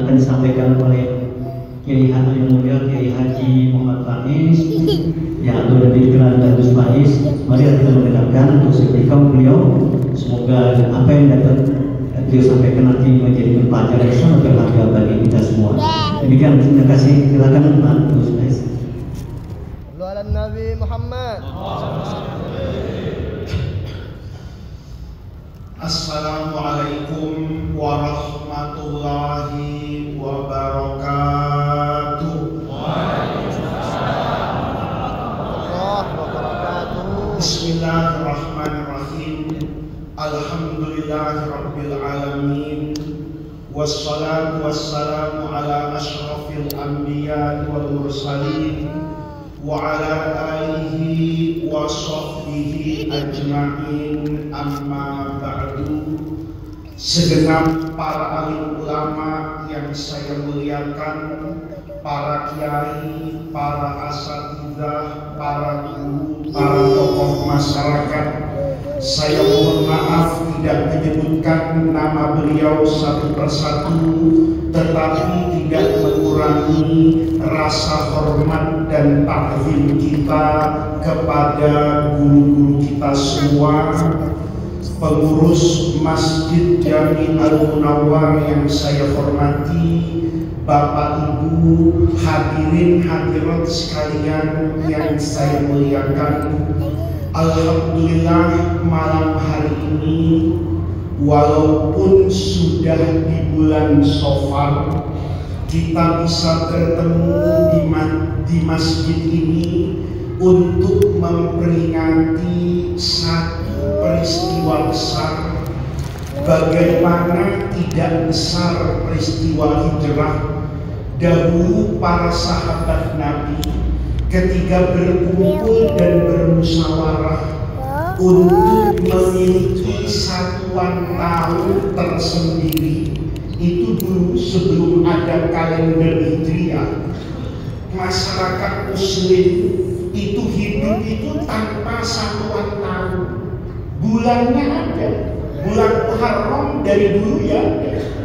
akan disampaikan oleh Kiai Haji yang mulia Kiai Haji Muhammad Faiz yang atau lebih dikenal dengan Gus Faiz. Mari kita mendengarkan untuk sebelum beliau. Semoga apa yang dapat beliau sampaikan nanti menjadi pelajaran yang sangat berharga bagi kita semua. Demikian, terima kasih. Silakan Pak Gus Faiz. Ala Nabi Muhammad. Assalamualaikum warahmatullahi wabarakatuh. Bismillahirrahmanirrahim. Alhamdulillahirabbil alamin. Wassalatu wassalamu ala asyrafil anbiya wal mursalin wa ala alihi wa sahbihi ajma'in, amma ba'du. Segenap para alim ulama yang saya muliakan, para kiai, para asatidzah, para guru, para tokoh masyarakat, saya mohon maaf tidak menyebutkan nama beliau satu persatu, tetapi tidak mengurangi rasa hormat dan takzim kita kepada guru-guru kita semua, pengurus Masjid Jami Al-Munawwar yang saya hormati, Bapak Ibu, hadirin hadirat sekalian yang saya muliakan. Alhamdulillah malam hari ini, walaupun sudah di bulan Shawwal, kita bisa bertemu di masjid ini untuk memperingati satu peristiwa besar. Bagaimana tidak besar peristiwa hijrah. Dahulu para sahabat Nabi ketika berkumpul dan bermusyawarah untuk memiliki satuan tahun tersendiri, itu dulu sebelum ada kalender Hijriah, masyarakat Muslim itu hidup itu tanpa satuan tahun. Bulannya ada, bulan Muharram dari dulu ya,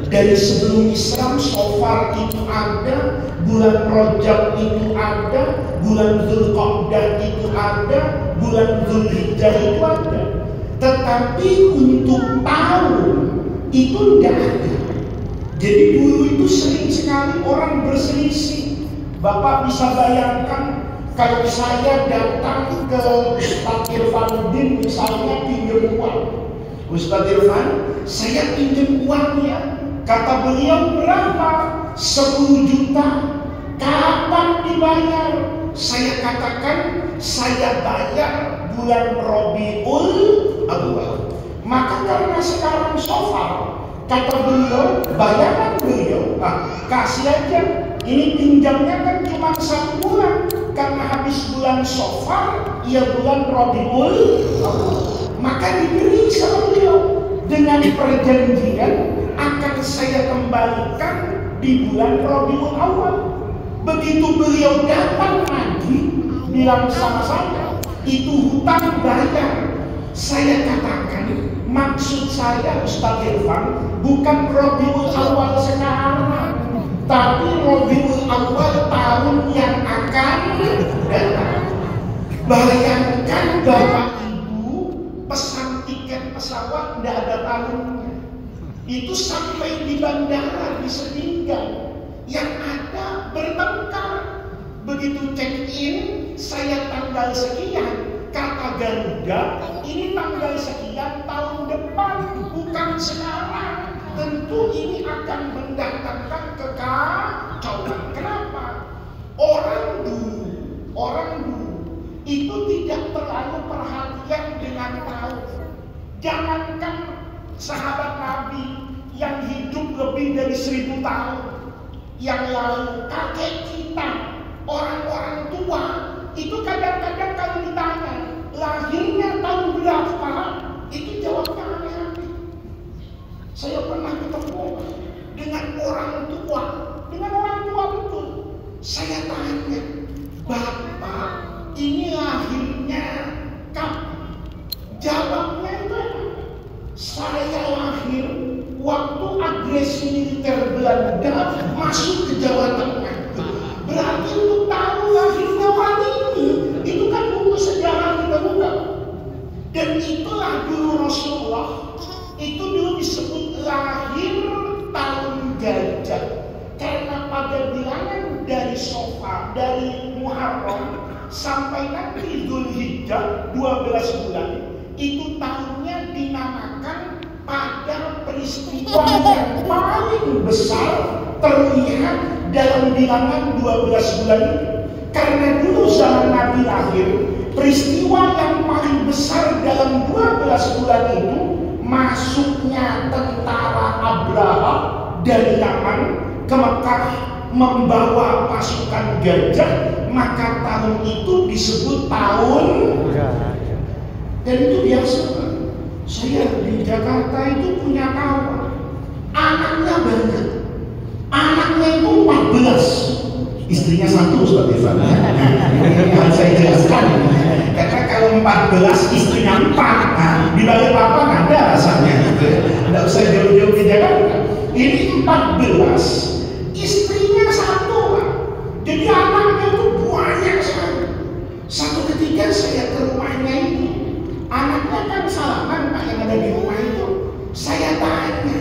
dari sebelum Islam Shawwal itu ada, bulan Rajab itu ada, bulan Dzulqa'dah itu ada, bulan Dzulhijjah itu ada. Tetapi untuk tahun itu tidak ada. Jadi dulu itu sering sekali orang berselisih. Bapak bisa bayangkan kalau saya datang ke Ustadz Irfanuddin misalnya pinjam uang. Ustadz Irfan, saya pinjam uang ya. Kata beliau berapa? 10 juta. Kapan dibayar? Saya katakan saya bayar bulan Rabiul Awal. Maka karena sekarang Shawwal, kata beliau, bayaran beliau, kasih aja. Ini pinjamnya kan cuma 1 bulan. Karena habis bulan Shawwal, ya bulan Rabiul Awal. Maka diberi sama beliau dengan perjanjian akan saya kembalikan di bulan Rabiul Awal. Begitu beliau datang lagi bilang sama saya, itu hutang bayar. Saya katakan, maksud saya Ustadz Irfan bukan Rabiul Awal sekarang, tapi Rabiul Awal tahun yang akan datang. Bayangkan Bapak Ibu pesan tiket pesawat tidak ada tahunnya. Itu sampai di bandara disetinggal, yang ada bertengkar. Begitu check in, saya tanggal sekian, kata Garuda ini tanggal sekian tahun depan, bukan sekarang. Tentu ini akan mendatangkan kekacauan. Kenapa? Orang dulu itu tidak terlalu perhatian dengan tahun. Jangankan sahabat Nabi yang hidup lebih dari 1000 tahun yang lalu, kakek kita, orang-orang tua itu kadang-kadang kalau ditanya lahirnya tahun berapa, itu jawabnya aneh-aneh. Saya pernah ketemu dengan orang tua betul. Saya tanya, Bapak ini lahirnya kapan? Jawabnya itu, saya lahir waktu agresi militer Belanda masuk ke Jawa Tengah. Berarti untuk tahu lahirnya Fatimi, itu kan buku sejarah kita buka. Dan itulah dulu Rasulullah, itu dulu disebut lahir tahun gajah. Karena pada bilangan dari Safar, dari Muharram sampai nanti Dzulhijjah 12 bulan, itu tahunnya dinamakan pada peristiwa yang paling besar terlihat dalam bilangan 12 bulan. Karena dulu zaman Nabi lahir, peristiwa yang paling besar dalam 12 bulan itu masuknya tentara Abraha dari Yaman ke Mekah membawa pasukan gajah, maka tahun itu disebut tahun gajah. Dan itu biasa. Saya di Jakarta itu punya kawan, anaknya banyak, anaknya itu 14, istrinya 1 Ustaz Irfan. Ini harus saya jelaskan. Karena kalau 14 istrinya 4, di balik papan ada rasanya. Tidak usah jauh-jauh ke Jakarta. Ini 14. Istrinya 1, Pak. Jadi anaknya itu banyak sekali. Satu ketika saya ke rumahnya ini, anaknya kan salaman Pak yang ada di rumah itu. Saya tanya,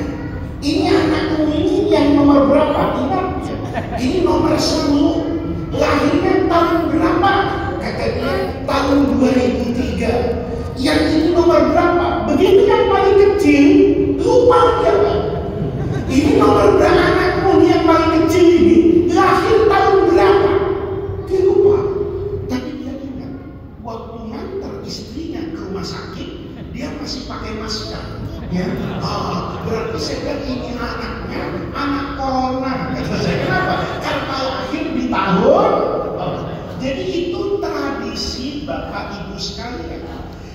ini anakmu ini yang nomor berapa? Ini nomor 10. Lahirnya tahun berapa? Kata dia tahun 2003. Yang ini nomor berapa? Begitu yang paling kecil, lupa dia Pak. Ini nomor berapa anakmu yang paling kecil ini? Lahir tahun berapa? Dia lupa. Tapi dia ingat, waktu ngantar istrinya ke rumah sakit, dia masih pakai masker. Ya, berarti saya bilang ini anaknya anak corona. Kata saya, kenapa? Karena lahir di tahun. Jadi itu tradisi Bapak Ibu sekalian.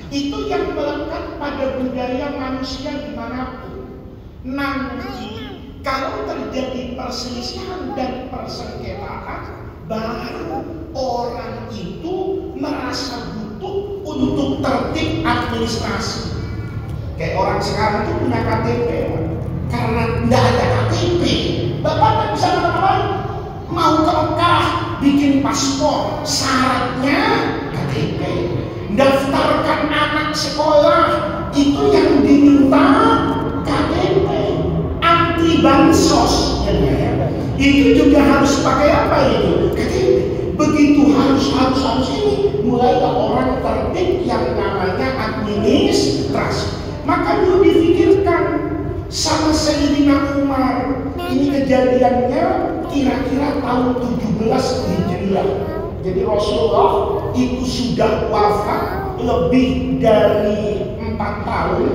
Itu yang melekat pada budaya manusia dimanapun. Nanti kalau terjadi perselisihan dan persengketaan, baru orang itu merasa butuh untuk tertib administrasi. Kayak orang sekarang itu punya KTP, karena tidak ada KTP, Bapak tidak bisa kemana-mana. Mau ke Mekah bikin paspor, syaratnya KTP. Daftarkan anak sekolah, itu yang diminta KTP. Anti bansos, itu juga harus pakai apa itu? KTP. Begitu harus ini, mulailah orang tertib yang namanya administrasi. Maka dulu difikirkan sama Sayyidina Umar. Ini kejadiannya kira-kira tahun 17 Hijriah. Jadi Rasulullah itu sudah wafat lebih dari 4 tahun.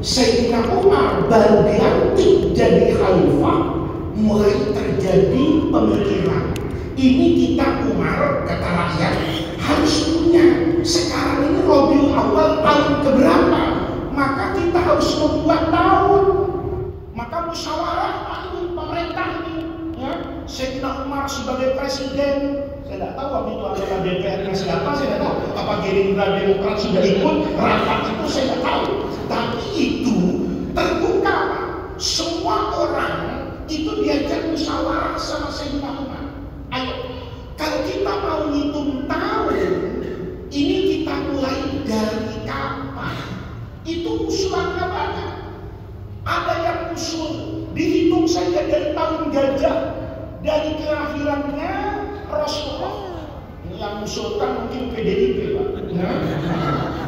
Sayyidina Umar baru dilantik jadi khalifah. Mulai terjadi pemikiran, ini kita Umar, kata rakyat, harus punya. Sekarang ini Rabiul Awal tahun keberapa? Maka kita harus membuat tahun. Maka musyawarah ini pemerintah ini, ya. Sayyidina Umar sebagai presiden, saya tidak tahu waktu itu adalah DPR-nya siapa, saya tidak tahu. Apa Gerindra Demokrat sudah ikut rapat itu, saya tidak tahu. Tapi itu terbuka, semua orang itu diajak musyawarah sama Sayyidina Umar. Ayo, kalau kita mau ngitung tahun, ini kita mulai dari kapan? Itu usulannya banyak. Ada yang usul dihitung saja dari tahun gajah, dari kelahirannya Rasulullah. Ini yang usulkan mungkin PDIP, Pak.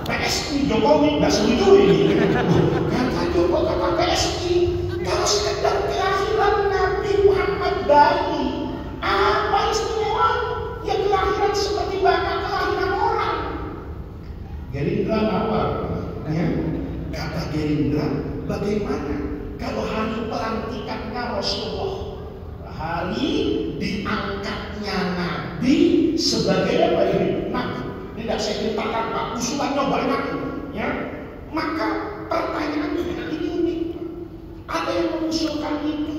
PSI Jokowi nggak setuju ini. Kata Jokowi, kata PSI, kalau sekedar kelahiran Nabi Muhammad bayi, apa istimewa? Ya kelahiran seperti banyak kelahiran orang. Gerindra apa? Ya, kata Gerindra, bagaimana kalau hari pelantikannya Rasulullah, hari diangkatnya Nabi sebagai apa ini? Nabi. Tidak saya ceritakan Pak, usulannya banyak, ya. Maka pertanyaannya ini unik. Ada yang mengusulkan itu,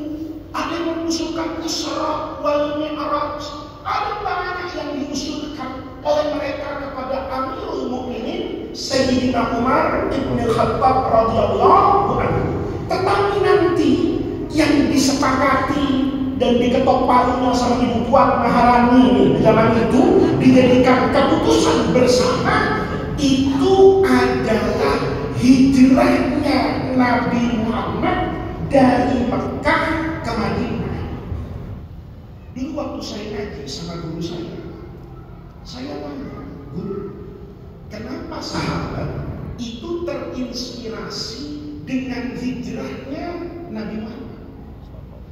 ada yang mengusulkan Isra wal Mi'raj, ada banyak yang diusulkan oleh mereka kepada Amirul Mukminin Sayyidina Umar ibn Khattab radhiyallahu anhu. Tetapi nanti yang disepakati dan diketok palunya sama Ibu Puan Maharani di zaman itu, dijadikan keputusan bersama. Itu adalah hijrahnya Nabi Muhammad dari Mekah ke Madinah. Dulu waktu saya ngaji sama guru saya tanya, "Guru, kenapa sahabat itu terinspirasi dengan hijrahnya Nabi Muhammad?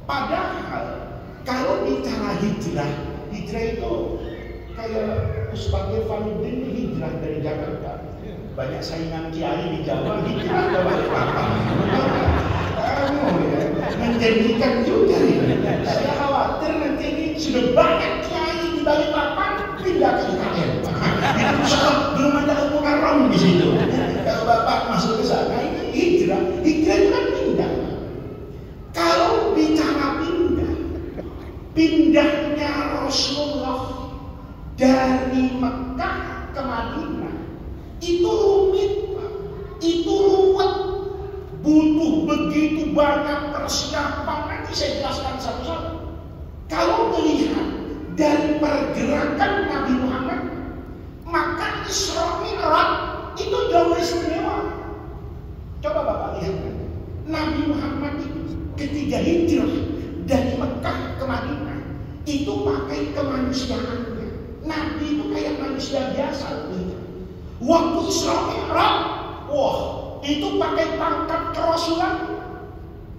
Padahal kalau bicara hijrah itu kayak Ustaz Evaluddin hijrah dari Jakarta. Banyak saingan kiai di Jawa, hijrah ke Balikpapan. Kamu ya, menjanjikan juga nih. Saya khawatir nanti ini sudah banyak kiai di Balikpapan pindah ke IKN. Soal belum ada ilmu karom di situ. Kalau Bapak masuk ke sana, ini hijrah itu kan pindah. Kalau bicara pindahnya Rasulullah dari Mekah ke Madinah itu rumit, Pak. Itu ruwet, butuh begitu banyak persiapan. Nanti saya jelaskan satu-satu. Kalau melihat dari pergerakan Nabi Muhammad, maka Isra Mi'raj itu jauh istimewa. Coba Bapak lihat, Nabi Muhammad itu ketika hijrah dari Mekah ke Madinah itu pakai kemanusiaannya. Nabi itu kayak manusia biasa. Waktu Isra Mi'raj, wah, itu pakai pangkat kerasulan.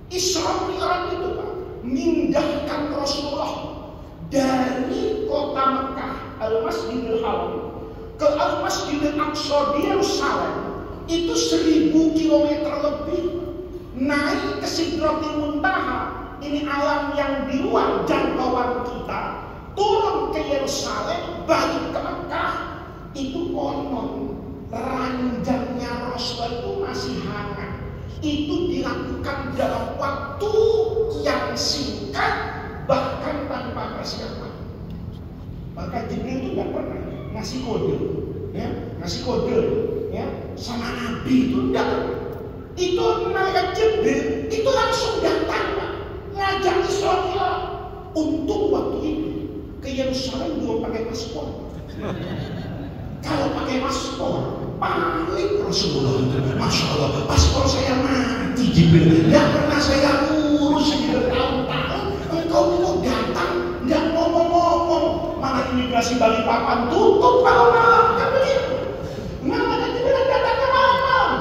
Isra Mi'raj itu, Pak, mindahkan Rasulullah dari kota Mekah, Al-Masjidil Haram, ke Al-Masjidil Aqsa di Yerusalem. Itu 1000 km lebih. Naik ke Sidratil Muntaha, ini alam yang di luar jangkauan kita. Turun ke Yerusalem, balik ke Mekah. Itu konon ranjangnya Rasul itu masih hangat. Itu dilakukan dalam waktu yang singkat, bahkan tanpa persiapan. Maka Jibril itu tidak pernah ngasih kode, ya, sama Nabi itu tidak pernah. Itu malaikat Jibril itu langsung datang, Pak, ngajak Isra Mi'raj. Untuk waktu itu ke Yerusalem belum pakai paspor. Kalau pakai paspor, panik Rasulullah. Masya Allah, paspor saya mati Jibril. Tidak pernah saya urus bertahun-tahun. Engkau itu datang, nggak ngomong-ngomong. Malah imigrasi Balikpapan tutup malam-malam, kan begitu. Malaikat Jibril datangnya malam-malam.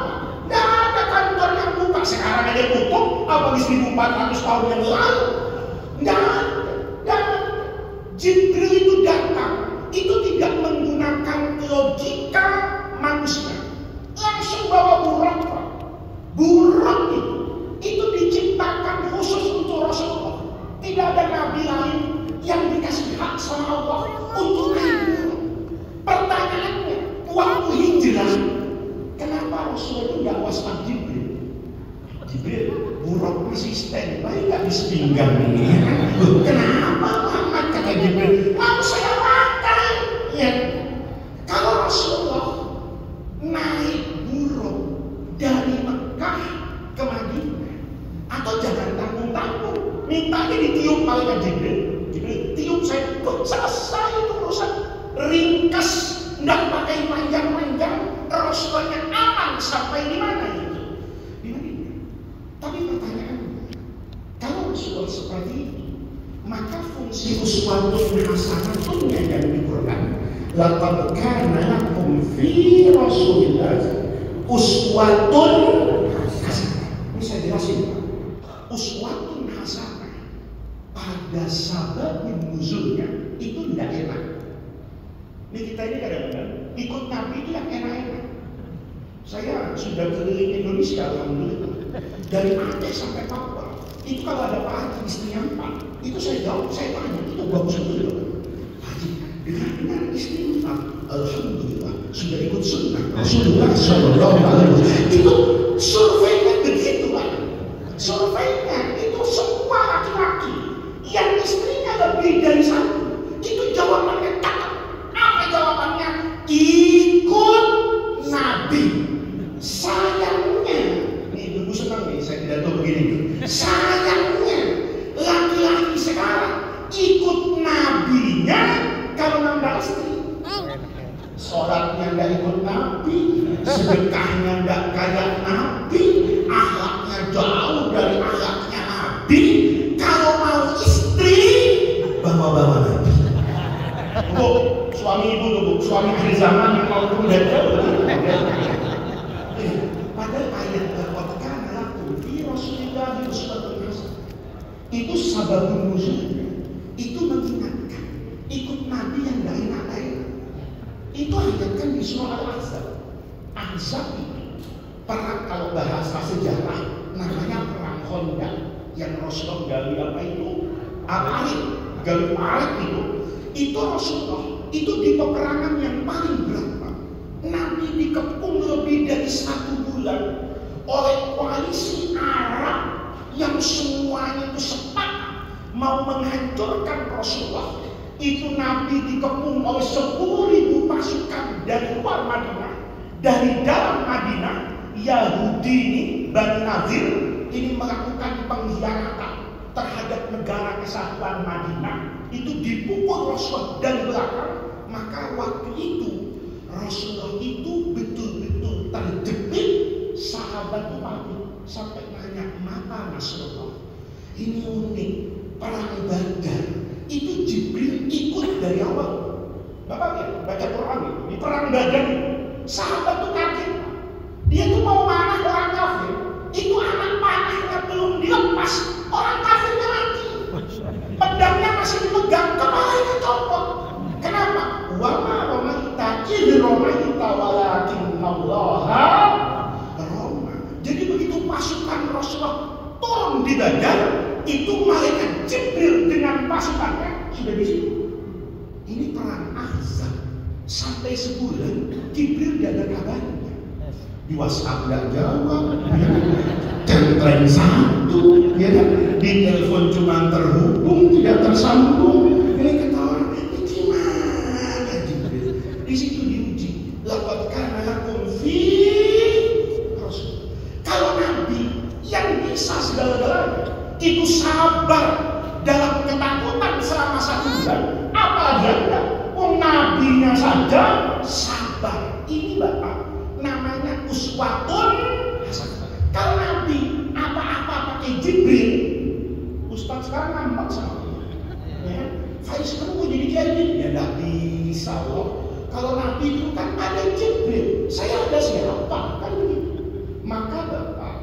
Nggak ada kantor yang buka. Sekarang aja tutup, apalagi 1400 tahun yang lalu. Nggak ada. Dan Jibril itu datang, itu tidak menggunakan logika manusia. Langsung bawa burak, Pak. Burak itu diciptakan khusus untuk Rasulullah. Tidak ada nabi lain yang dikasih hak sama Allah untuk naik burak. Pertanyaannya, waktu hijrah, kenapa Rasul itu nggak waspada Jibril? Jibril, burak masih standby, nggak bisa pinggang ini. Kenapa Muhammad, kata Jibril? Mau saya makan. Ya, kalau Rasulullah naik buruk dari Mekah ke Madinah, atau jangan tanggung-tanggung, mintanya ditiup malaikat Jibril. Jibril, tiup saya, selesai itu urusan. Ringkas, nggak pakai panjang-panjang. Rasulullah aman sampai di mana itu? Di Madinah. Tapi pertanyaannya, kalau Rasulullah seperti itu, maka fungsi uswatun hasanatun yang ada di Quran, laqad kana lakum fi Rasulillah uswatun hasanah. Ini saya jelasin, Pak. Uswatun hasanah pada sabab nuzulnya itu tidak enak. Ini kita ini kadang-kadang ikut Nabi itu yang enak-enak. Saya sudah keliling Indonesia, alhamdulillah, dari Aceh sampai Papua. Itu kalau ada Pak Haji istrinya 4, itu saya jawab, saya tanya, itu bagus betul loh. Haji, dengar istri 4, alhamdulillah sudah ikut sunnah Rasulullah Sallallahu Alaihi Wasallam. Itu surveinya begitu, Pak. Surveinya itu semua laki-laki yang istrinya lebih dari 1, itu jawabannya cakep. Apa jawabannya? Ikut Nabi. Sayangnya, ini ibu senang nih, saya tidak tahu begini. Sayangnya, laki-laki sekarang sedekahnya nggak kayak Nabi, akhlaknya jauh dari akhlaknya Nabi. Kalau mau istri, bawa-bawa Nabi. Bu, suami ibu tuh, Bu, suami akhir zaman yang mau kemudian jauh. Padahal ayat berkatakan di Rasulullah itu sababun nuzul, itu mengingatkan ikut Nabi yang lain-lain. Itu ayatkan di surah Al-Ahzab. Ahzab itu perang, kalau bahasa sejarah namanya perang Khandaq, yang Rasulullah gali apa itu? Apalit, gali parit itu Rasulullah itu di peperangan yang paling berat, Pak. Nabi dikepung lebih dari 1 bulan oleh koalisi Arab yang semuanya itu sepakat mau menghancurkan Rasulullah. Itu Nabi dikepung oleh 10.000 pasukan dari luar Madinah, dari dalam Madinah. Yahudi ini, Bani Nadir ini melakukan pengkhianatan terhadap negara kesatuan Madinah. Itu dipukul Rasulullah dari belakang. Maka waktu itu Rasulullah itu betul-betul terjepit. Sahabat mati sampai nanya, "Mata Rasulullah, ini unik, perang Badar itu Jibril ikut dari awal." Bapak lihat, baca Quran itu, di perang Badar sahabat tuh kaget. Dia tuh mau panah orang kafir, itu anak panahnya belum dilepas, orang kafirnya mati. Pedangnya masih dipegang, kepalanya copot. Kenapa? Wa ma ramaita idh ramaita walakin Allah. Jadi begitu pasukan Rasulullah turun di Badar, itu malaikat Jibril dengan pasukannya sudah di situ. Ini perang Ahzab. Sampai sebulan Jibril tidak ada kabarnya. Di WhatsApp nggak jawab, centreng satu, ya kan? Di telepon cuma terhubung, tidak tersambung. Ini ketawa, ini gimana Jibril? Di situ diuji. Laqad kana lakum fi Rasul. Kalau Nabi yang bisa segala-galanya itu sabar dalam ketakutan selama 1 bulan, apalagi Anda? Nabinya saja sabar. Ini Bapak namanya uswatun hasanah. Kalau Nabi apa-apa pakai Jibril, Ustaz sekarang ngambek sama dia. Faiz kamu mau jadi kiai? Ya tidak bisa loh. Kalau Nabi itu kan ada Jibril, saya ada siapa? Kan begitu. Maka Bapak,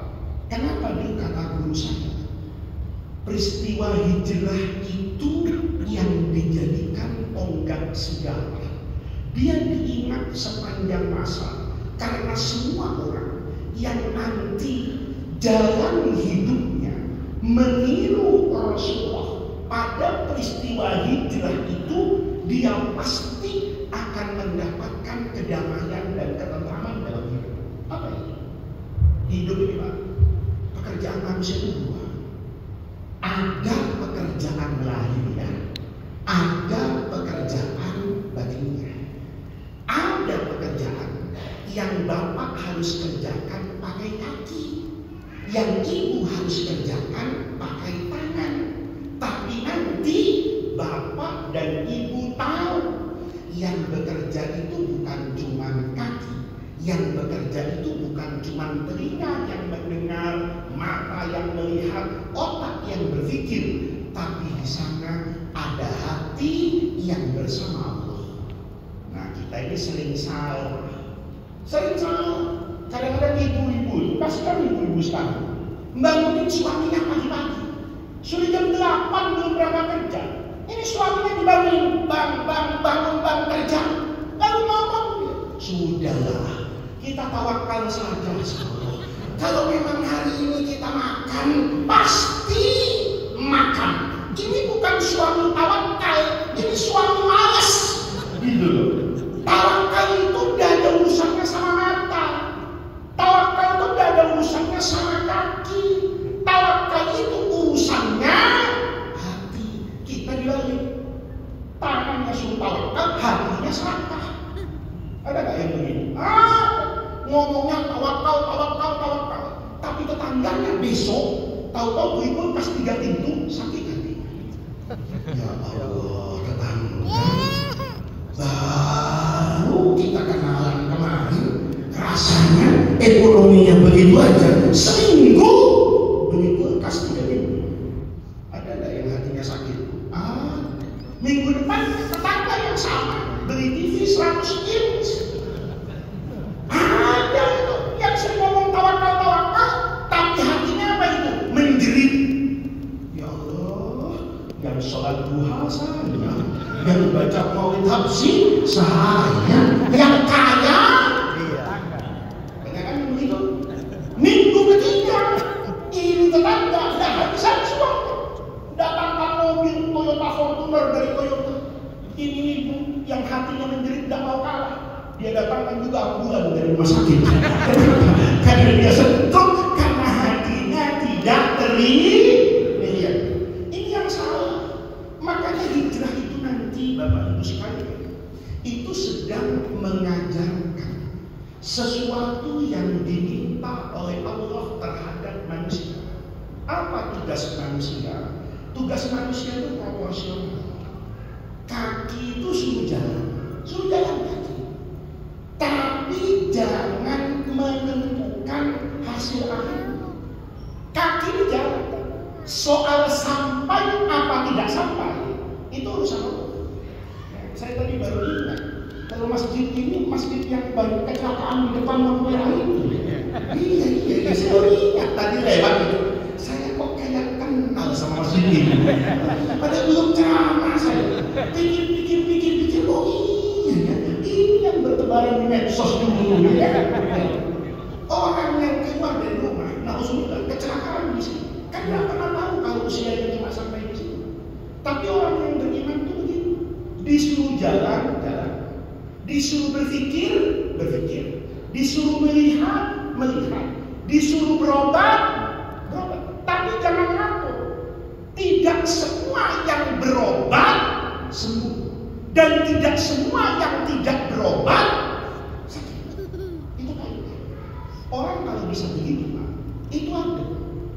kenapa dulu kata guru saya, peristiwa hijrah itu yang dijadikan tonggak sejarah. Dia diingat sepanjang masa karena semua orang yang nanti jalan hidupnya meniru Rasulullah pada peristiwa hijrah itu, dia pasti akan mendapatkan kedamaian dan ketentraman dalam hidup. Apa itu? Hidup ini Pak, pekerjaan manusia itu 2. Ada pekerjaan lahiriah, ada pekerjaan batiniah. Ada pekerjaan yang Bapak harus kerjakan pakai kaki, yang Ibu harus kerjakan pakai tangan. Tapi nanti Bapak dan Ibu tahu, yang bekerja itu bukan cuma kaki, yang bekerja itu bukan cuma telinga yang mendengar, mata yang melihat, otak yang berpikir, tapi di sana ada hati yang bersama Allah. Nah, kita ini sering salah. Kadang-kadang ibu-ibu, pastikan ibu-ibu sekarang bangunin suaminya pagi-pagi, sudah jam 8 belum berangkat kerja. Ini suaminya dibangunin, bangun kerja. Lalu ngomong, sudahlah, kita tawakal saja sama Allah. Kalau memang hari ini kita makan, pasti makan. Ini bukan suami tawakal, ini suami malas. Gitu loh. Tawakal itu tidak ada urusannya sama mata. Tawakal itu tidak ada urusannya sama kaki. Tawakal itu urusannya hati. Kita dibalik. Tangannya suruh tawakal, hatinya serakah. Ada gak yang begini? Ngomongnya tawakal. Tapi tetangganya besok tahu-tahu beli kulkas 3 pintu sakit hati. Ya Allah, tetangga. Baru kita kenalan kemarin, rasa ekonominya begitu aja, seminggu beli kulkas 3.000. Ada nggak yang hatinya sakit? Minggu depan tetangga yang sama beli TV 100 inch. Ada itu yang sering ngomong tawakal, tapi hatinya apa itu? Menjerit. Ya Allah, yang sholat duha saya, yang baca maulid habsi saya, yang kaya. Banyak kan begitu. Minggu ketiga ini tetangga sudah habisan uang, datangkan mobil Toyota Fortuner dari Toyota. Ini ibu yang hatinya menjerit tidak mau kalah. Dia datangkan juga ambulan dari rumah sakit. Karena dia sentuh, karena hatinya tidak teriak. Ini yang salah. Makanya hijrah itu nanti Bapak Ibu sekalian, itu sedang mengajarkan sesuatu yang diminta oleh Allah terhadap manusia. Apa tugas manusia? Tugas manusia itu proporsional. Kaki itu suruh jalan kaki. Tapi jangan menentukan hasil akhir. Kaki ini jalan. Soal sampai apa tidak sampai itu urusan Allah. Saya tadi baru ingat, kalau masjid ini masjid yang baru kecelakaan di depan lampu merah itu. Iya, saya baru ingat tadi lewat itu. Saya kok kayak kenal sama masjid ini. Padahal belum ceramah saya. Pikir, oh iya, ini yang bertebaran di medsos dulu. Orang yang keluar dari rumah, na'udzubillah, kecelakaan di sini. Kan nggak pernah tahu kalau usianya cuma sampai di sini. Tapi orang yang beriman itu begitu. Disuruh jalan, disuruh berpikir, disuruh melihat, disuruh berobat. Tapi jangan ngatur. Tidak semua yang berobat sembuh, dan tidak semua yang tidak berobat sakit. Itu kayak orang kalau bisa begitu, Pak, itu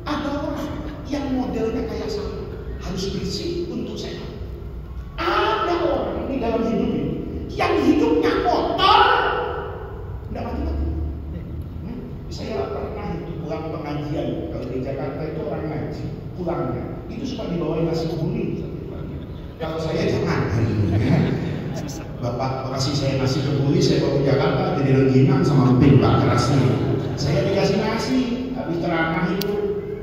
ada orang yang modelnya kayak saya, harus bersih untuk sehat. Ada orang di dalam hidup ini yang hidupnya kotor, tidak mati-mati. Saya pernah itu pulang pengajian, kalau di Jakarta itu orang ngaji, pulangnya itu suka dibawain nasi kebuli. Kalau saya jangan, Bapak kasih saya nasi kebuli, saya bawa ke Jakarta jadi rengginang sama emping Pak kerasnya. Saya dikasih nasi, habis ceramah itu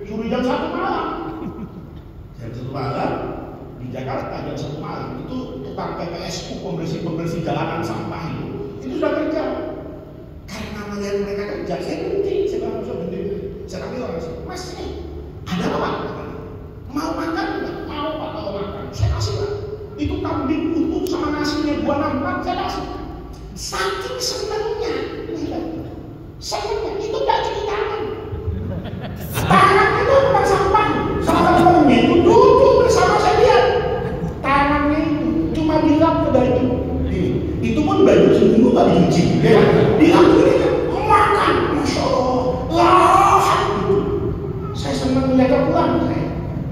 suruh jam 1 malam. Jam 1 malam di Jakarta jam 1 malam itu tukang PPSU, pembersih jalanan sampah itu sudah kerja. Karena melihat mereka kerja, saya berhenti, saya bilang berhenti. Saya panggil orang sini, Mas, ada apa? Mau makan enggak? Mau Pak, kalau makan saya kasih Pak. Itu kambing utuh sama nasinya 2 nampak saya kasih. Saking senangnya, itu enggak cuci tangan. Tangan itu bukan sampah, sama temennya itu duduk bersama saya lihat. Tangannya itu cuma dilap ke baju. Itu pun baju seminggu nggak dicuci. Dilap ini makan, masya Allah. Saya senang melihat pulang saya.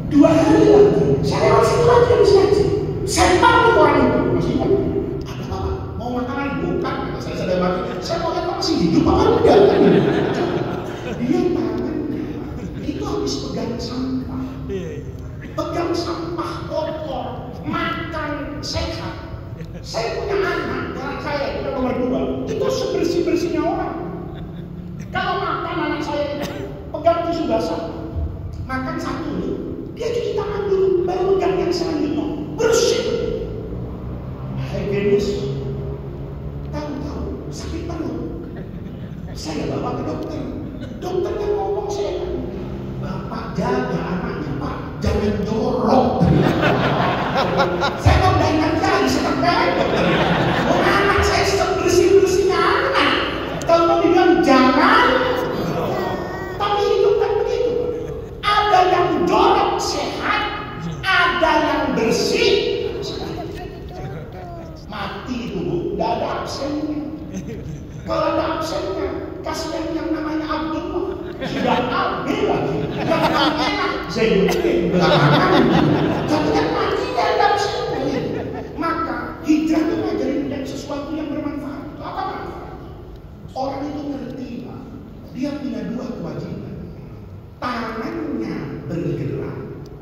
2 hari lagi, saya masih lagi habis ngaji. Saya tahu orang itu masih ada apa? Mau makanan bukan? Saya sedang mati. Saya mau lihat masih hidup apa enggak? Dia tangannya itu habis pegang sampah, kotor, makan sehat. Saya punya anak saya itu nomor 2, itu sebersih-bersihnya orang. Kalau makan anak saya itu pegang tisu basah, makan satu itu. Dia cuci tangan dulu, baru pegang yang selanjutnya, bersih. Higienis, tahu sakit perut. Saya bawa ke dokter. Dokternya ngomong saya, Bapak jaga anaknya Pak, jangan jorok. Saya kok udah ingat lagi sekarang dokter. Anak saya sebersih-bersihnya anak. Kalau dibilang jangan, tapi hidup kan begitu. Ada yang jorok sehat, ada yang bersih mati itu Bu, tidak ada absennya. Kalau ada absennya, kasihan yang namanya Abdul, sudah ambil lagi. Yang namanya Zainuddin belakangan, tapi yang mati tidak ada absennya. Maka hijrah itu ngajarin sesuatu yang bermanfaat. Apa manfaat? Orang itu ngerti Pak, dia punya dua kewajiban. Tangannya bergerak,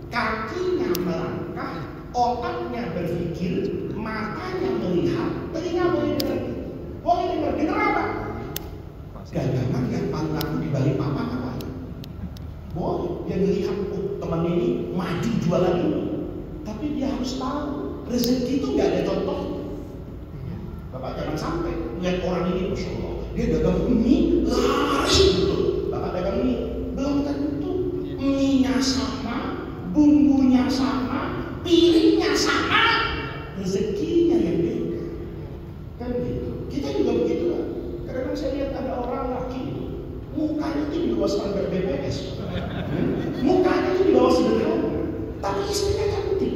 kakinya melangkah, otaknya berpikir, matanya melihat, telinga boleh dengar. Boleh dengar apa? Dagangan yang paling laku di balik papan apa? Boleh, dia melihat, oh teman ini maju jualan ini. Tapi dia harus tahu, rezeki itu nggak ada contoh. Bapak jangan sampai lihat orang ini, Masya Allah, dia dagang mie, laris betul. Bapak dagang mie, belum tentu mie-nya sama, bumbunya sama, piringnya sama, rezekinya yang beda. Kan gitu. Kita juga begitu lah. Kadang-kadang saya lihat ada orang laki, mukanya itu di bawah standar BPS. Mukanya itu di bawah sederhana, tapi istrinya cantik.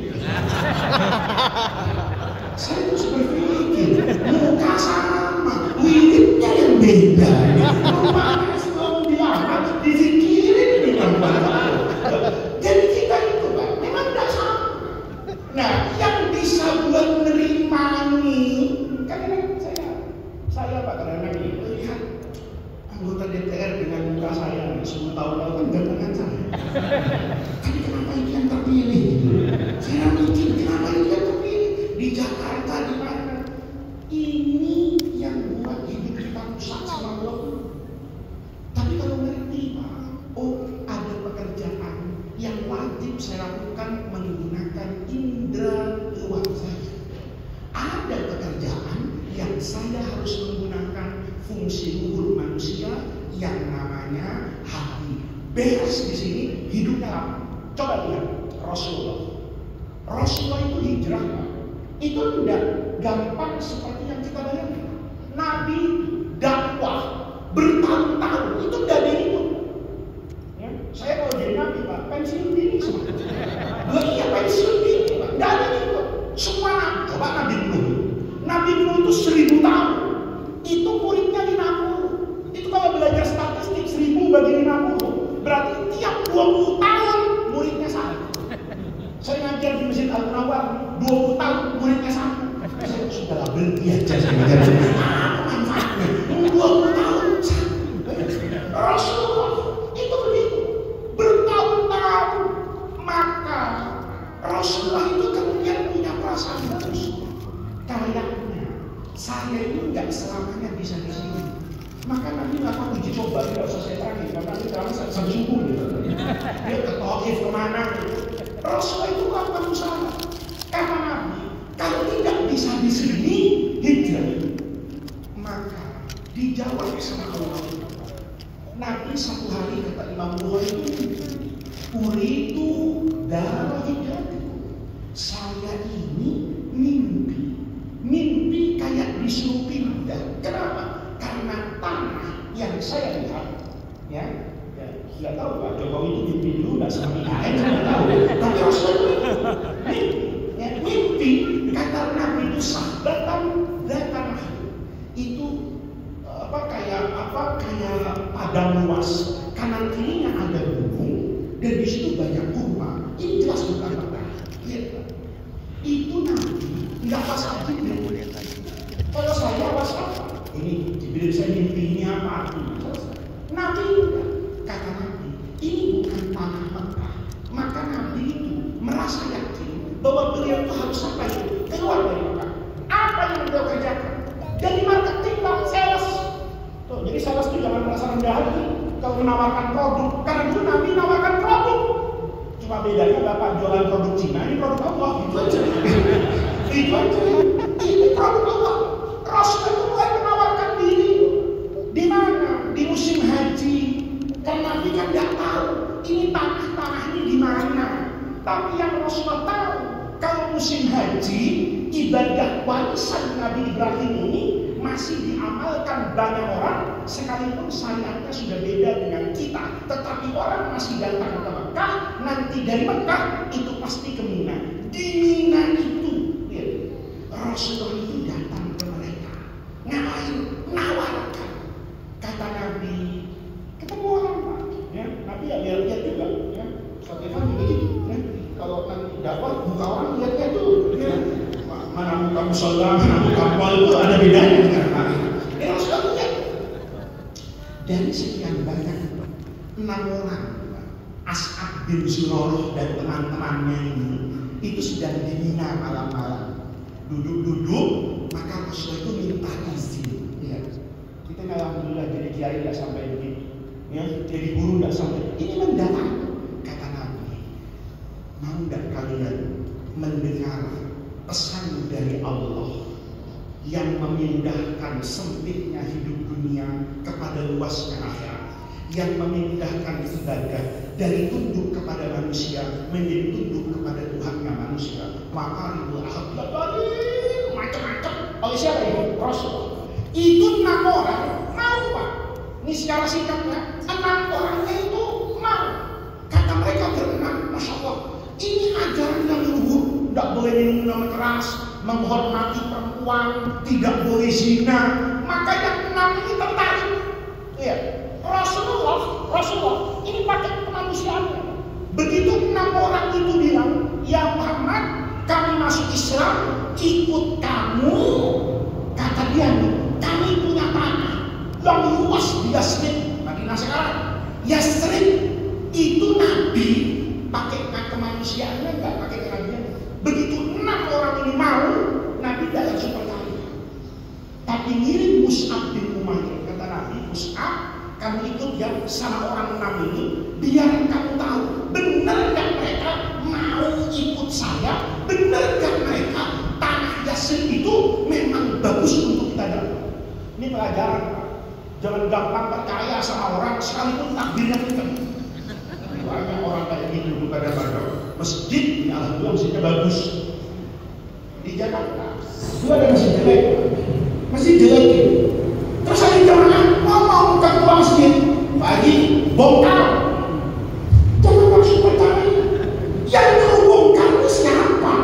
Saya terus berpikir, muka sama, wiridnya yang beda. Rumahnya sebelum diangkat, dizikirin dengan bapak. Jadi kita itu Pak, memang tidak sama. Nah, yang bisa buat menerima ini, kadang-kadang saya Pak, kadang-kadang melihat anggota DPR dengan muka saya 10 tahun lalu kan gantengan saya. Tapi kenapa ini yang terpilih? Saya mikir kenapa ini yang terpilih di Jakarta di mana? Ini yang buat hidup kita rusak sama Allah. Tapi kalau ngerti Pak, oh ada pekerjaan yang wajib saya lakukan menggunakan indera luar saya. Ada pekerjaan yang saya harus menggunakan fungsi luhur manusia yang namanya hati. Beres di sini hidupnya apa? Coba lihat Rasulullah. Rasulullah itu hijrah, Pak. Itu tidak gampang seperti yang kita bayangkan. Nabi dakwah bertahun-tahun itu tidak dihitung. Ya, saya kalau jadi nabi Pak, pensiun dini semua. Iya pensiun dini Pak, tidak ada itu. Semua coba Nabi Nuh. Nabi Nuh itu 1000 tahun. Itu muridnya 50. Itu kalau belajar statistik 1000 bagi 50, berarti tiap 20 tahun muridnya satu. Saya ngajar di Masjid Al-Munawwar 20 tahun muridnya satu. Saya sudah berhenti aja saya ngajar. Apa manfaatnya? 20 tahun satu. Rasulullah itu begitu. Bertahun-tahun. Maka Rasulullah itu kemudian punya perasaan bagus. Kayaknya saya ini nggak selamanya bisa di sini. Maka nanti melakukan uji coba, tidak usah saya terangin. Karena nanti terang sampai subuh gitu. Dia ke Taif kemana? Rasulullah itu melakukan usaha. Karena Nabi kalau tidak bisa di sini hijrah. Maka dijawab sama Allah. Nabi satu hari kata Imam Bukhari itu, uridu darah hijrah. Saya ini mimpi kayak disuruh pindah. Kenapa? Karena tanah yang saya lihat, ya sudah tahu Pak Jokowi itu mimpi dulu nggak sama IKN, saya tahu. Tapi Rasulullah mimpi kata Nabi itu sahabatan dan tanah itu kayak padang luas, kanan kirinya ada gunung dan di situ banyak kurma. Ini jelas bukan tanah. Itu Nabi nggak pas aja. Kalau saya pas apa? Ini Jibril saya mimpi ini apa? Nabi kata Nabi, ini bukan tanah Mekah. Maka Nabi itu merasa yakin bahwa beliau itu harus sampai keluar dari Mekah. Apa yang beliau kerjakan? Jadi marketing Pak, sales. Tuh, jadi sales itu jangan merasa rendah hati kalau menawarkan produk. Karena dulu Nabi menawarkan produk. Cuma bedanya Bapak jualan produk Cina, ini produk Allah. Itu aja. Itu aja. Ini produk Allah. Rasul itu mulai menawarkan diri. Di mana? Di musim haji. Karena Nabi kan nggak tahu ini tanah ini di mana. Tapi yang Rasulullah tahu, kalau musim haji, ibadah warisan Nabi Ibrahim ini masih diamalkan banyak orang, sekalipun syariatnya sudah beda dengan kita. Tetapi orang masih datang ke Mekah, nanti dari Mekah itu pasti ke Mina. Di Mina itu, ya, Rasulullah itu datang ke mereka. Ngapain? Nawarkan. Kata Nabi, ketemu orang Pak. Ya, Nabi ya lihat juga. Ya, Fatihah begitu. Ya, kalau nanti dakwah muka orang lihatnya tuh. Ya. Mana muka musola, mana muka pol itu ada bedanya dengan Nabi. Rasulullah lihat. dari sekian banyak 6 orang, As'ad bin Zurarah dan teman-temannya itu sedang di Mina malam-malam, duduk-duduk, maka Rasulullah itu minta izin. Ya. Kita alhamdulillah jadi kiai nggak sampai begini, ya, jadi guru nggak sampai. Ini mendadak, kata Nabi, mau nggak kalian mendengar pesan dari Allah yang memindahkan sempitnya hidup dunia kepada luasnya akhirat, yang memindahkan ibadah dari tunduk kepada manusia menjadi tunduk kepada Tuhannya manusia. Maka itu macam-macam. Oleh siapa ini? Rasul. Itu 6 orang mau, Pak. Ini secara singkatnya 6 orangnya itu mau. Kata mereka berenam, Masya Allah, ini ajaran yang luhur. Tidak boleh minum keras, menghormati perempuan, tidak boleh zina. Maka yang 6 ini tertarik. Ya. Rasulullah ini pakai kemanusiaannya. Begitu 6 orang itu bilang, ya Muhammad, kami masuk Islam, ikut kamu. Kata dia, kami punya tanah yang luas di Yasrib, Madinah sekarang. Yasrib itu Nabi pakai kemanusiaannya, nggak pakai kenabian. Begitu 6 orang ini mau, Nabi tidak langsung percaya. Tapi ngirim Mus'ab bin Umair. Kata Nabi, Mus'ab, kamu ikut ya sama orang 6 ini, biar kamu tahu benar gak mereka mau ikut saya, benar gak mereka tanah Yasrib itu memang bagus untuk kita dapat. Ini pelajaran, Pak. Jangan gampang percaya sama orang sekalipun takbirnya kencang. Banyak orang kayak gitu pada masjid, ya alhamdulillah masjidnya bagus. Di Jakarta itu ada masjid jelek, masjid jelek gitu. Terus ada jamaah ngomong ke ketua masjid, Pak Haji, bongkar. Jangan langsung percaya. Yang nyuruh bongkar itu siapa?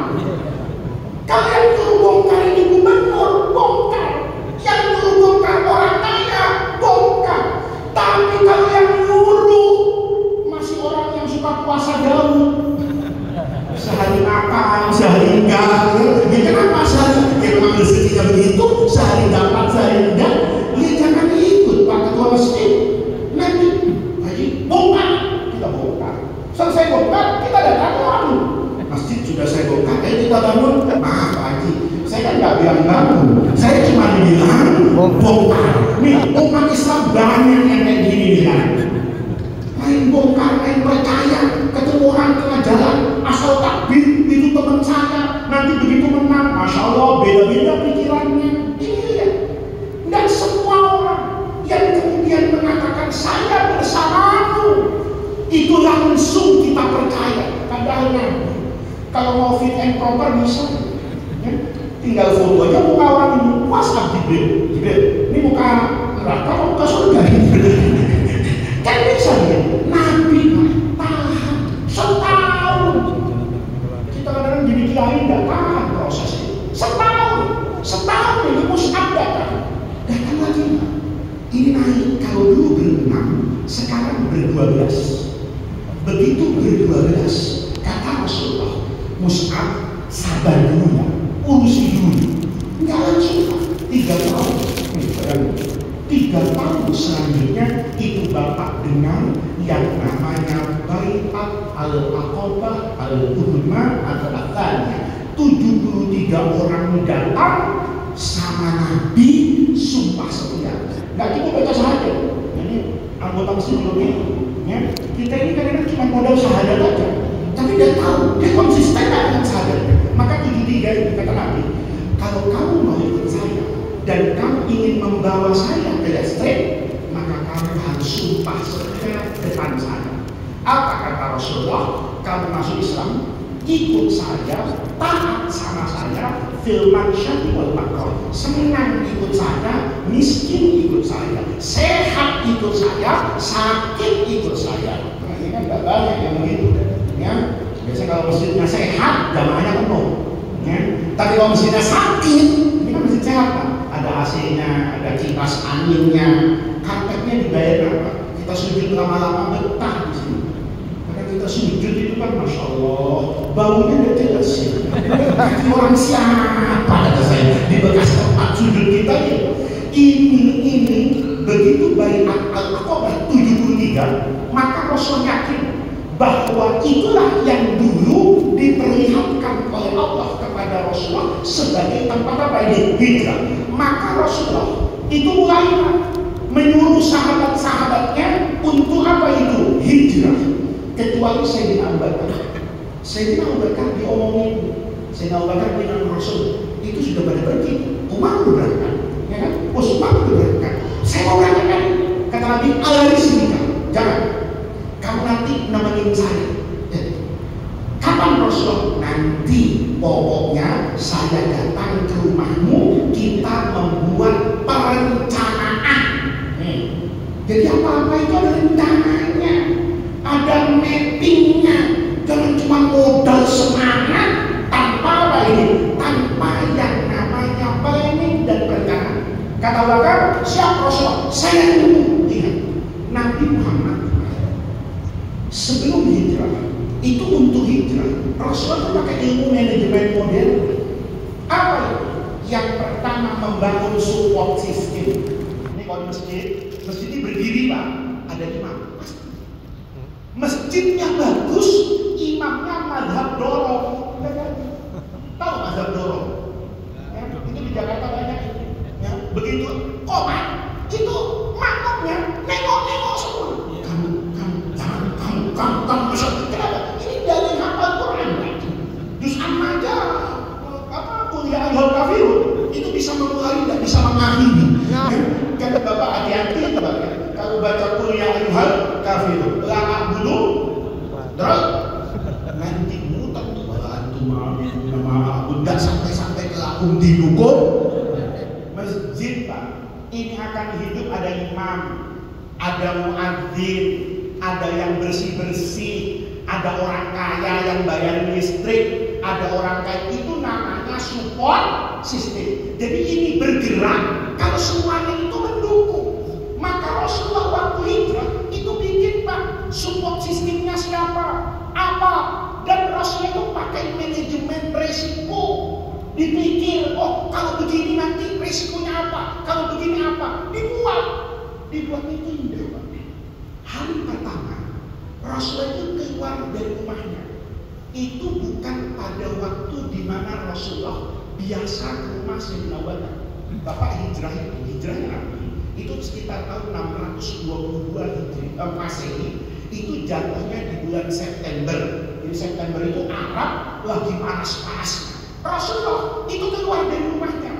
Kalian nyuruh bongkar ini gubernur, bongkar. Yang nyuruh bongkar orang kaya, bongkar. Tapi kalau yang nyuruh masih orang yang suka puasa jauh, sehari makan, sehari enggak. Ya kenapa sehari? Ya memang rezekinya begitu, sehari dapat, sehari enggak. Ya jangan ikut Pak Ketua Masjid. Nanti Haji bongkar, kita bongkar. Selesai bongkar, kita datang lagi. Masjid sudah saya bongkar, kita bangun. Maaf Pak Haji, saya kan nggak bilang bangun, saya cuma bilang bongkar. Nih umat Islam banyak yang kayak gini kan. Main bongkar, main percaya, ketemu orang tengah jalan, asal takbir itu teman saya. Nanti begitu menang, Masya Allah, beda-beda pikirannya. Ini ya. Dan semua orang yang kemudian mengatakan saya bersamamu, itu langsung kita percaya. Padahal kalau mau fit and proper bisa, ya? Tinggal foto aja muka orang ini. WhatsApp Jibril, ini muka neraka, muka surga. Kan bisa ya? Nabi tahan setahun. Kita kadang-kadang jadi kiai nggak tahan prosesnya. Setahun ini Mus'ab datang lagi. Ini naik, kalau dulu ber-6, sekarang ber-12. Begitu ber-12, kata Rasulullah, Mus'ab sabar dulu ya, urusi dulu. Nggak langsung, 3 tahun. 3 tahun selanjutnya itu Bapak dengar yang namanya Bai'at Al-Aqabah Al-Uzma atau Al-Thaniyah. 73 orang datang sama Nabi sumpah setia. Nggak cukup baca syahadat. Jadi anggota Muslim belum ini. Ya. Kita ini kadang-kadang cuma modal syahadat aja, tapi dia tahu, dia konsisten dengan syahadat. Maka 73 itu kata Nabi, kalau kamu mau ikut saya dan kamu ingin membawa saya ke Yasrib, maka kamu harus sumpah setia depan saya. Apa kata Rasulullah? Kamu masuk Islam, ikut saya, taat sama saya, filman syati wal makro, senang ikut saya, miskin ikut saya, sehat ikut saya, sakit ikut saya. Nah, ini kan gak banyak yang begitu, ya. Biasanya kalau masjidnya sehat, jamaahnya penuh, ya. Tapi kalau masjidnya sakit, ini kan masjid sehat, Pak. Ada AC-nya, ada kipas anginnya, karpetnya dibayar apa? Kita sujud lama-lama betah di sini. Kita sujud itu kan Masya Allah, baunya udah jelas ya. Orang siapa kata saya di bekas tempat sujud kita ini begitu begitu baiat Al-Aqabah 73, maka Rasul yakin bahwa itulah yang dulu diperlihatkan oleh Allah kepada Rasulullah sebagai tempat apa ini? Hijrah. Maka Rasulullah itu mulai menyuruh sahabat-sahabatnya untuk apa itu? Hijrah. Kecuali Sayyidina Abu Bakar. Sayyidina Abu Bakar diomongin, Sayyidina Abu Bakar dengan Rasul itu sudah pada pergi. Umar udah berangkat, ya kan? Utsman udah berangkat. Saya mau berangkat kan? Kata Nabi, alari sini kan? Jangan. Kamu nanti nemenin saya. Ya. Kapan Rasul? Nanti pokoknya saya datang ke rumahmu, kita membuat perencanaan. Jadi apa-apa itu ada rencananya, ada mappingnya. Jangan cuma modal semangat tanpa apa ini, tanpa yang namanya planning dan perencanaan. Kata Bakar, siap Rasul, saya tunggu. Ingat, Nabi Muhammad sebelum hijrah itu untuk hijrah Rasulullah itu pakai ilmu manajemen modern. Apa itu? Yang pertama membangun support system. Ini kalau di masjid ini berdiri Pak, ada imam. Masjidnya bagus, imamnya mazhab dorong. Tahu mazhab dorong? Ya, itu di Jakarta banyak. Ya, begitu komat itu makmumnya nengok-nengok semua. Kamu bisa kenapa? Ini dari hafal Quran. Juz amma aja kuliah al-kafirun itu bisa memulai, tidak bisa mengakhiri. Kata Bapak hati-hati kalau baca kuliah al-kafirun la'ak dulu terus nanti muter tuh antum nama udah sampai ke lakum didukung masjid Pak. Ini akan hidup, ada imam, ada muadzin, ada yang bersih-bersih, ada orang kaya yang bayar listrik, ada orang kaya, itu namanya support system. Jadi ini bergerak kalau semuanya itu mendukung. Maka Rasulullah waktu hijrah itu bikin Pak, support sistemnya siapa? Apa? Dan Rasulullah itu pakai manajemen resiko. Dipikir, oh kalau begini nanti resikonya apa? Kalau begini apa? Dibuat itu indah Pak. Hari pertama Rasulullah itu keluar dari rumahnya itu bukan pada waktu di mana Rasulullah biasa ke rumah Sayyidina Abu Bakar. Bapak hijrahnya itu sekitar tahun 622 Masehi, itu jatuhnya di bulan September. Di September itu Arab lagi panas-panas. Rasulullah itu keluar dari rumahnya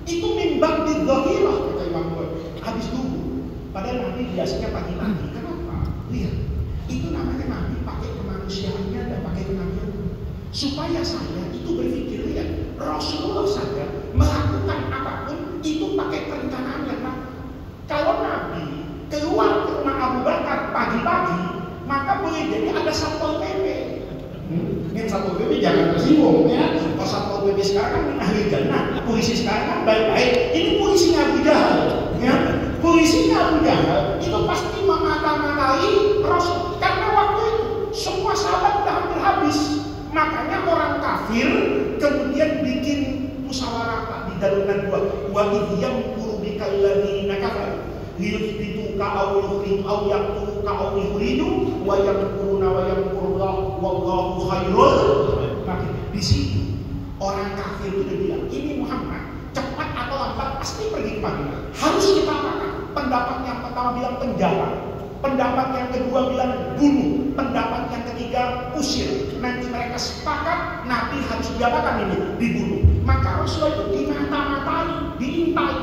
itu mimbang di Dhahirah, kata Imam Bukhari, habis dulu. Padahal Nabi biasanya pagi-pagi. Kenapa? Lihat, itu namanya Nabi pakai kemanusiaannya dan pakai kenabian supaya saya itu berpikir, lihat, Rasulullah saja melakukan apapun itu pakai perencanaan yang matang. Kalau Nabi keluar ke rumah Abu Bakar pagi-pagi, maka boleh jadi ada Satpol PP. Yang Satpol PP jangan tersinggung ya. Kalau Satpol PP sekarang kan ahli jannah, polisi sekarang kan baik-baik. Ini polisinya Abu Jahal, ya. Polisinya Abu Jahal itu pasti memata-matai Rasul, karena waktu itu semua sahabat sudah hampir habis. Makanya orang kafir kemudian bikin musyawarah di dalunan dua. Wa idyam qurubikal ladzina kafaru liyuthbituka aw yaqtuluka aw yukhrijuka wa yamkuruna wa yamkurullah wallahu khairul makirin. Di sini orang kafir itu udah bilang, ini Muhammad cepat atau lambat pasti pergi ke Madinah. Harus kita makan. Pendapat yang pertama bilang penjara, pendapat yang kedua bilang bunuh, pendapat yang ketiga usir. Nanti mereka sepakat Nabi harus diapakan ini? Dibunuh. Maka Rasulullah itu dimata-matai, diintai.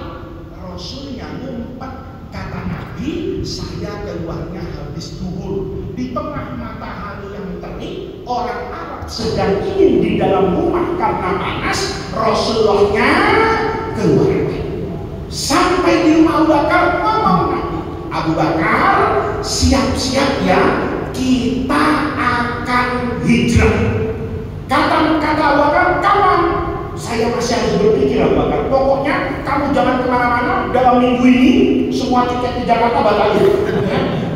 Rasulnya ngumpet. Kata Nabi, saya keluarnya habis zuhur. Di tengah matahari yang terik, orang Arab sedang ingin di dalam rumah karena panas. Rasulullahnya keluar. Sampai di rumah Abu Bakar, ngomong Nabi, Abu Bakar siap-siap ya, kita akan hijrah. Kata Abu Bakar, kawan, saya masih harus berpikir Abu Bakar. Pokoknya kamu jangan kemana-mana dalam minggu ini. Semua tiket di Jakarta batalin.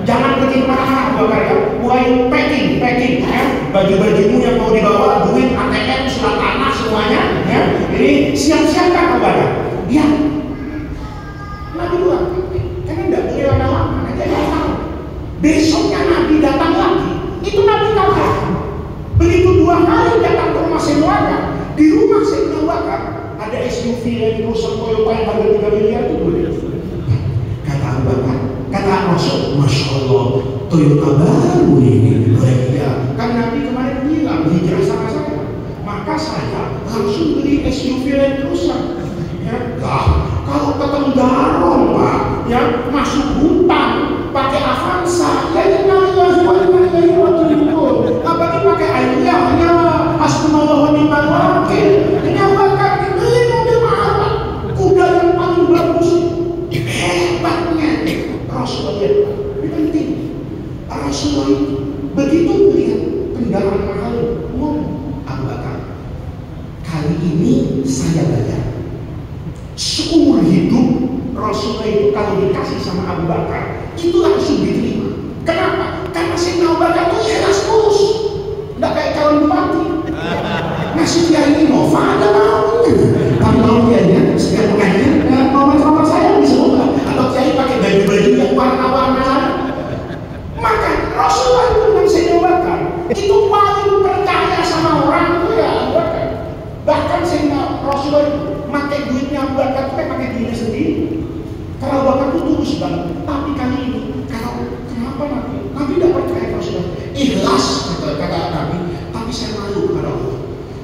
Jangan pergi kemana-mana Abu Bakar ya. Mulai packing ya. Baju-bajumu yang mau dibawa, duit, ATM, surat tanah semuanya ya. Ini siap-siap kan Abu Bakar? Ya. Nabi bilang, karena tidak boleh SUV yang rusak Toyota yang harga 3 miliar itu boleh. Kata Abu Bakar, kata Rasul, Masya Allah, Toyota baru ini. Ya, kan Nabi kemarin bilang hijrah sama saya, maka saya langsung beli SUV yang rusak. Ya, kalau ke Tenggarong Pak, ya masuk hutan pakai Avanza, ya apalagi pakai ayahnya Hasbunallah wa ni'mal wakil. Ini Abu Bakar dibeli mobil mahal Pak, kuda yang paling bagus. Hebatnya Rasulullah ini penting. Rasulullah itu begitu melihat kendaraan mahal, Abu Bakar, kali ini saya bayar. Seumur hidup Rasulullah itu kalau dikasih sama Abu Bakar itu langsung diterima. Kenapa? Karena Sayyidina Abu Bakar itu ikhlas terus, nggak kayak calon bupati. Ngasih dia ini Nova ada maunya, tapi kalau dia setiap pengajian nomor saya bisa ubah, atau kiai pakai baju-baju yang warna-warna. Maka Rasulullah itu dengan Sayyidina Abu Bakar itu paling percaya sama orang itu ya Abu Bakar. Bahkan Sayyidina Rasulullah itu pakai duitnya Abu Bakar itu pakai duitnya sendiri. Karena Abu Bakar itu tulus banget. Tapi kali ini, kenapa Nabi? Nabi tidak percaya Rasulullah. Ikhlas kata Nabi. Tapi saya malu kepada Allah.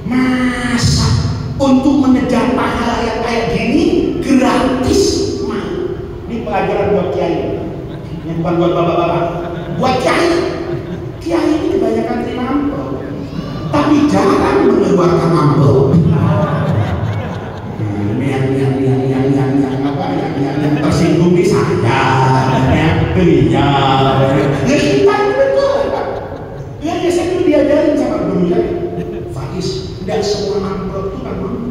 Masa untuk mengejar pahala yang kayak gini gratis malu. Ini pelajaran buat kiai. Yang bukan buat bapak-bapak. Buat kiai. Kiai ini kebanyakan terima amplop, tapi jarang mengeluarkan amplop. Yang tersinggung di saya, ya, beliau. Ya kita itu betul, Pak. Ya saya itu diajarin sama guru saya, Faiz, tidak semua amplop itu kan mampu.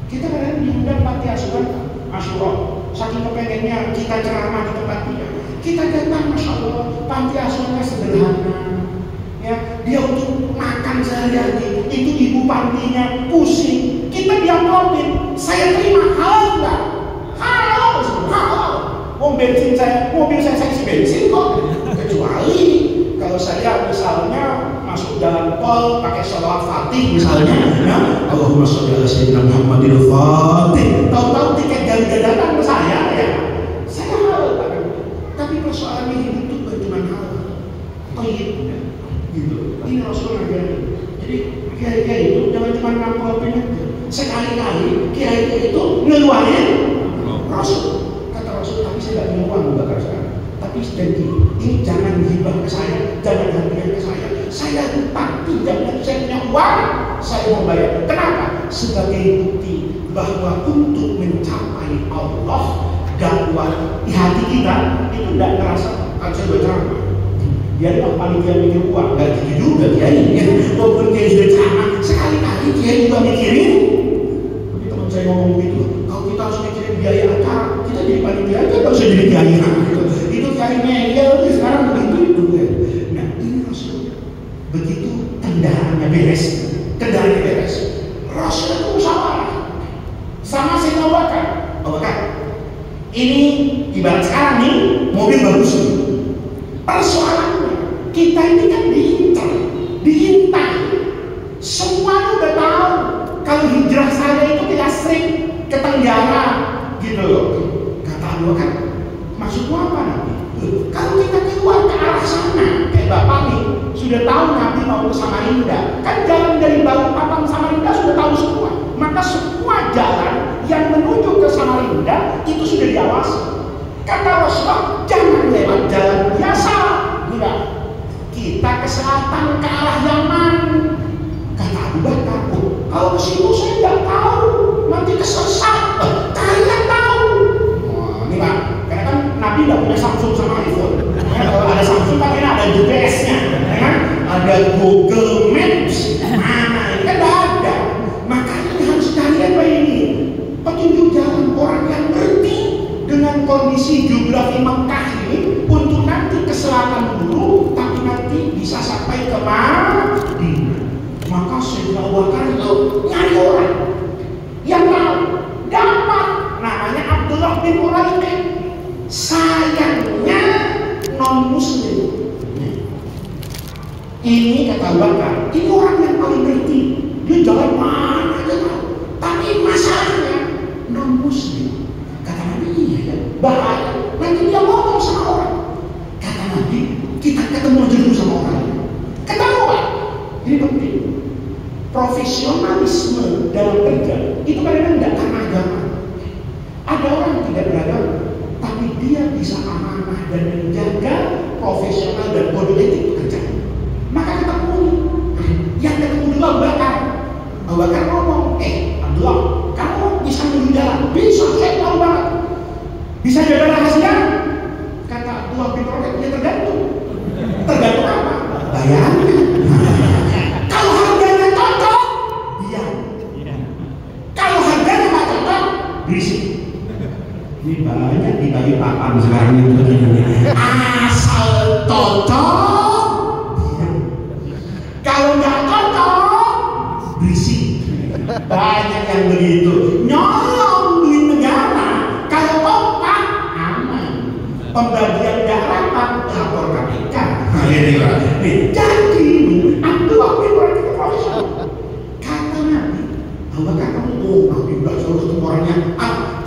Kita kadang diundang panti asuhan, Asyura, saking kepengennya kita ceramah di tempat dia. Kita datang, Masya Allah, panti asuhannya sederhana. Ya, dia untuk makan sehari-hari, itu ibu pantinya pusing. Kita diamplopin, saya terima hal enggak? Hal. Mobil saya isi bensin kok. Kecuali kalau saya misalnya masuk jalan tol pakai sholawat Fatih misalnya, ya, Allahumma sholli ala sayyidina Muhammadil Fatih. Tahu-tahu tiket Garuda datang ke saya, ya. Saya halal, Pak. Tapi persoalannya hidup itu bukan cuma halal. Toyib, gitu. Ini Rasulullah ngajarin. Jadi kiai-kiai itu jangan cuma ngampulin aja. Sekali-kali kiai itu ngeluarin Rasul. Kata Rasul, tapi saya tidak punya uang bakar sekarang. Tapi janji, ini jangan hibah ke saya, jangan hadiah ke saya. Saya hutang, tidak saya punya uang, saya mau bayar. Kenapa? Sebagai bukti bahwa untuk mencapai Allah, dakwah di hati kita itu tidak ngerasa kan saya berceramah. Dia adalah panitia mikir uang, gak gitu juga dia ini. Walaupun dia sudah ceramah, sekali-kali dia juga mikirin. Tapi teman saya ngomong gitu, kalau kita harus mikirin biaya acara, kita jadi panitia aja, gak usah jadi kiai. Itu kiai meyel, sekarang begitu ya. Nah ini Rasul, begitu kendaraannya beres, Rasul itu musyawarah sama Sayyidina Abu Bakar. Abu Bakar, ini ibarat sekarang nih mobil bagus. Persoalannya kita ini kan diintai. Semuanya udah tahu kalau hijrah saya itu tidak sering ke Tenggara gitu loh. Kata Abu Bakar, maksudmu apa Nabi? Kalau kita keluar ke arah sana, kayak Bapak nih sudah tahu Nabi mau ke Samarinda, kan jalan dari Balikpapan Samarinda sudah tahu semua. Maka semua jalan yang menuju ke Samarinda itu sudah diawasi. Kata Rasulullah, jangan lewat jalan biasa. Enggak. Kita ke selatan, ke arah Yaman. Kata Abu Bakar, kalau ke situ saya tidak tahu, nanti kesesat. Kalian tahu. Oh, ini Pak, karena kan Nabi tidak punya Samsung sama iPhone. Kalau ada Samsung kan ini ada GPS-nya, ya kan? Ada Google Maps. Mana ini kan tidak ada. Makanya harus kalian ini petunjuk jalan orang yang ngerti dengan kondisi geografi Mekah ini untuk nanti ke selatan dulu, tapi nanti bisa sampai ke Madinah. Maka Sayyidina Abu Bakar itu nyari orang yang tahu, dapat namanya Abdullah bin Uraiqah. Sayangnya non Muslim. Ini kata Abu Bakar, ini orang yang paling ngerti. Dia jalan mana aja tahu. Tapi masalahnya bisa amanah dan menjaga profesional dan kode etik pekerjaan. Maka ketemu, yang ketemu dulu Abu Bakar. Abu Bakar ngomong, Abdullah, kamu bisa menuju jalan? Bisa, saya tahu banget. Bisa jaga rahasia? Kata Abdullah bin Rawaha, ya tergantung. Tergantung apa? Bayarnya. Kalau harganya cocok, iya. Kalau harganya nggak cocok, berisik. Ini banyak dibagi papan sekarang itu. Asal cocok, iya. Kalau nggak cocok, berisik. Banyak yang begitu. Nyolong duit negara. Kalau kompak, aman. Pembagian nggak rapat, lapor KPK. Jadi Abdullah bin Rawaha itu profesional. Kata Nabi, Abu Bakar kamu Nabi nggak suruh ketemu orangnya.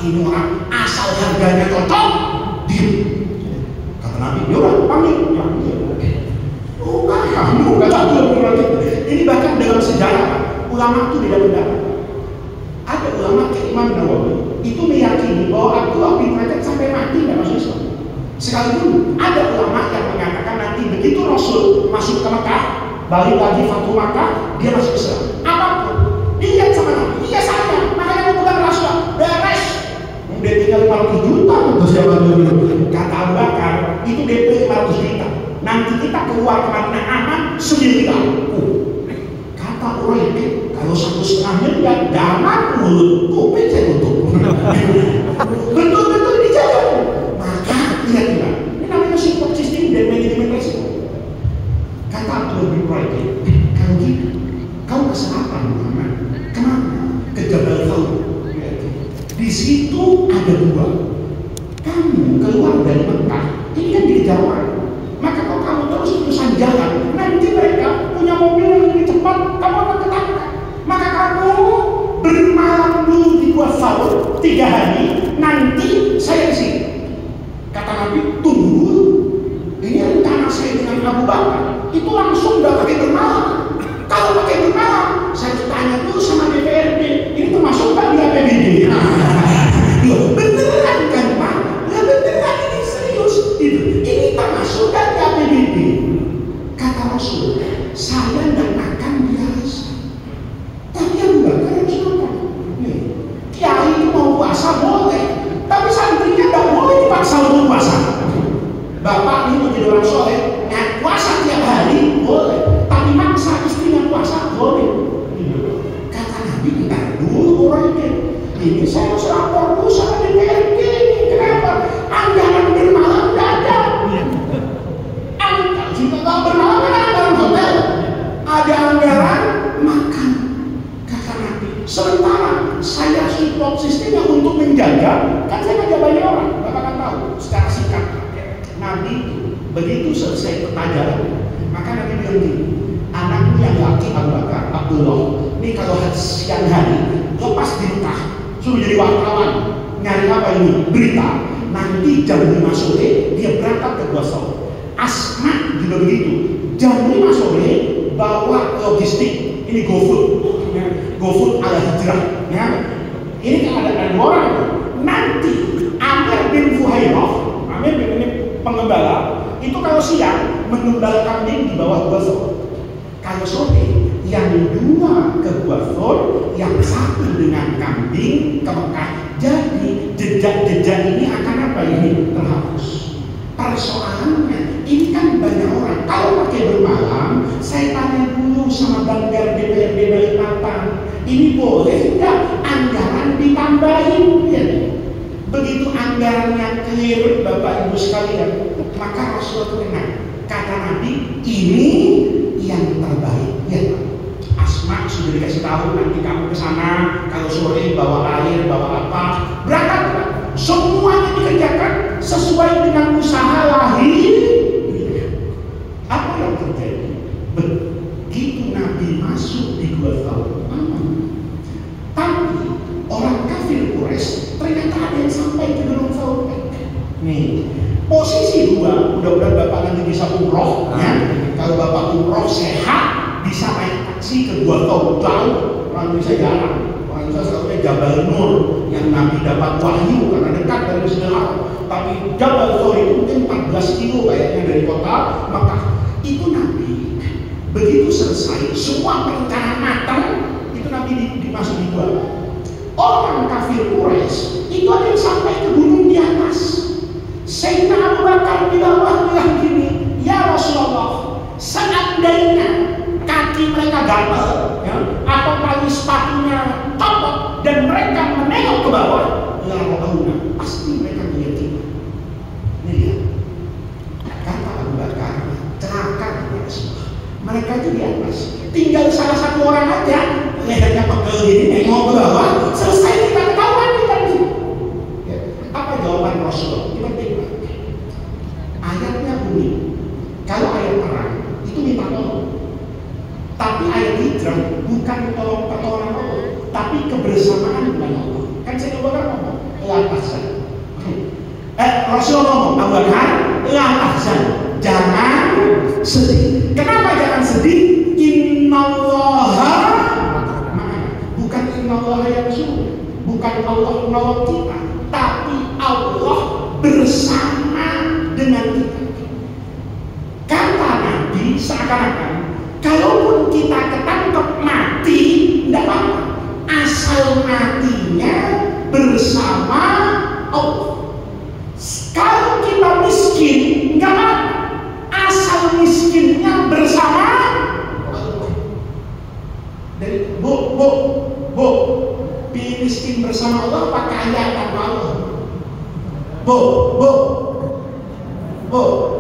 Ini orang asal harganya cocok, diam. Kata Nabi, yaudah panggil. Kamu nggak tahu ini bahkan dalam sejarah ulama itu beda pendapat. Ada ulama kayak Imam Nawawi itu meyakini bahwa Abdullah bin Rawaha sampai mati nggak masuk Islam. Sekalipun ada ulama yang mengatakan nanti begitu Rasul masuk ke Mekah, balik lagi Fatu Makkah, dia masuk Islam. Apapun, dilihat sama Nabi, iya saya, makanya mau bukan Rasul, beres. Dia tinggal 500 juta untuk siapa dulu. Kata Abu Bakar, itu DP 500 juta. Nanti kita keluar ke Madinah aman, sendirian. Kata orang kalau 1,5 miliar, jangan mulut, kuping saya tutup. Betul-betul dijaga. Maka lihat-lihat, ini namanya support system dan manajemen resiko. Kata Abdullah bin Rawaha, kalau gitu, kau ke selatan Muhammad, kemana? Ke Jabal Thawr. Di situ ada dua. Kamu keluar dari Mekah, ini kan dikejar orang. Maka kalau kamu terus terusan jalan, nanti mereka punya mobil yang lebih cepat, kamu akan ketangkap. Maka kamu bermalam dulu di Gua Thawr 3 hari, nanti saya di sini. Kata Nabi, tunggu. Ini rencana saya dengan Abu Bakar, itu langsung udah pakai bermalam. Kalau pakai bermalam, saya tanya dulu sama DPRD, ini termasuk nggak di APBD? Loh, beneran kan Pak? Ya beneran, ini serius. Ini termasuk kan di APBD? Kata Rasul, saya nggak akan biasa. Tapi Abu Bakar harus makan. Kiai itu mau puasa boleh, tapi santrinya nggak boleh dipaksa untuk puasa. Bapak ini mau jadi orang soleh, puasa tiap hari boleh, tapi maksa istrinya puasa boleh. Kata Nabi, bentar dulu orangnya. Ini saya harus lapor dulu sama DPRD. Kenapa? Anggaran bermalam nggak ada. Jika nggak bermalam kan anggaran hotel, ada anggaran makan. Kata Nabi, sementara saya support sistemnya untuk menjaga, kan saya ngajak banyak orang, Bapak kan tahu secara singkat. Nabi begitu selesai pelajaran, maka Nabi bilang gini, anakmu yang laki Abu Bakar, Abdullah, ini kalau siang hari lepas di Mekah, suruh jadi wartawan, nyari apa ini? Berita. Nanti jam 5 sore dia berangkat ke Gua Thawr. Asma juga begitu. Jam 5 sore bawa logistik. Ini GoFood ala hijrah. Ya. Ini kan ada orang. Nanti Amir bin Fuhairah, Amir bin ini pengembala, itu kalau siang mengembala kambing di bawah Gua Thawr. Kalau sore yang 2 ke Gua Thawr, yang 1 dengan kambing ke Mekah. Jadi jejak-jejak ini akan apa ini? Terhapus. Persoalannya ini kan banyak orang. Kalau pakai bermalam, saya tanya dulu sama Banggar DPRD Balikpapan, ini boleh nggak anggaran ditambahin? Ya. Begitu anggarannya clear, Bapak Ibu sekalian, maka Rasulullah tenang. Kata Nabi, ini yang terbaik. Ya. Asma sudah dikasih tahu, nanti kamu ke sana, kalau sore bawa air, bawa apa, berangkat. Semuanya dikerjakan sesuai dengan usaha lahir. Apa yang terjadi? Begitu Nabi masuk di Gua Thawr, tapi orang kafir Quraisy ternyata ada yang sampai ke dalam Thawr. Nih, posisi 2, mudah-mudahan Bapak nanti bisa umroh. Ya. Kalau Bapak umroh sehat, bisa naik taksi ke Gua Thawr. Jauh, orang bisa jarang. Orang bisa selalunya Jabal Nur yang Nabi dapat wahyu karena dekat dari Masjidil Haram. Tapi Jabal Thawr 15 kilo kayaknya dari kota Mekah. Itu Nabi begitu selesai semua perencanaan matang, itu Nabi dimasuki gua. Orang kafir Quraisy itu ada yang sampai ke gunung di atas. Sayyidina Abu Bakar di bawah bilang gini, ya Rasulullah, seandainya kaki mereka gatal, ya, atau tali sepatunya copot dan mereka menengok ke bawah, ya Allah, pasti mereka melihat kita. Ini dia. Kata Abu Bakar, celaka ya Rasulullah. Mereka itu di atas, tinggal salah satu orang aja lehernya pegel gini, nengok ke bawah, selesai kita ketahuan kita di sini. Ya. Apa jawaban Rasulullah? Kita tengok. Ayatnya bunyi, kalau ayat perang itu minta tolong. Tapi ayat hijrah bukan tolong pertolongan Allah, tapi kebersamaan dengan Allah. Kan saya Abu Bakar ngomong, la tahzan. Rasulullah ngomong, Abu Bakar, la tahzan, jangan sedih. Kenapa jangan sedih? Innallaha, bukan innallaha yang suruh, bukan Allah menolong kita, tapi Allah bersama dengan kita. Kata Nabi seakan-akan, kalaupun kita ketangkep mati, tidak apa-apa, asal matinya bersama Allah. Kalau kita miskin, nggak apa-apa, asal miskinnya bersama Allah. Dari bu, pilih miskin bersama Allah apa kaya tanpa Allah? Bu,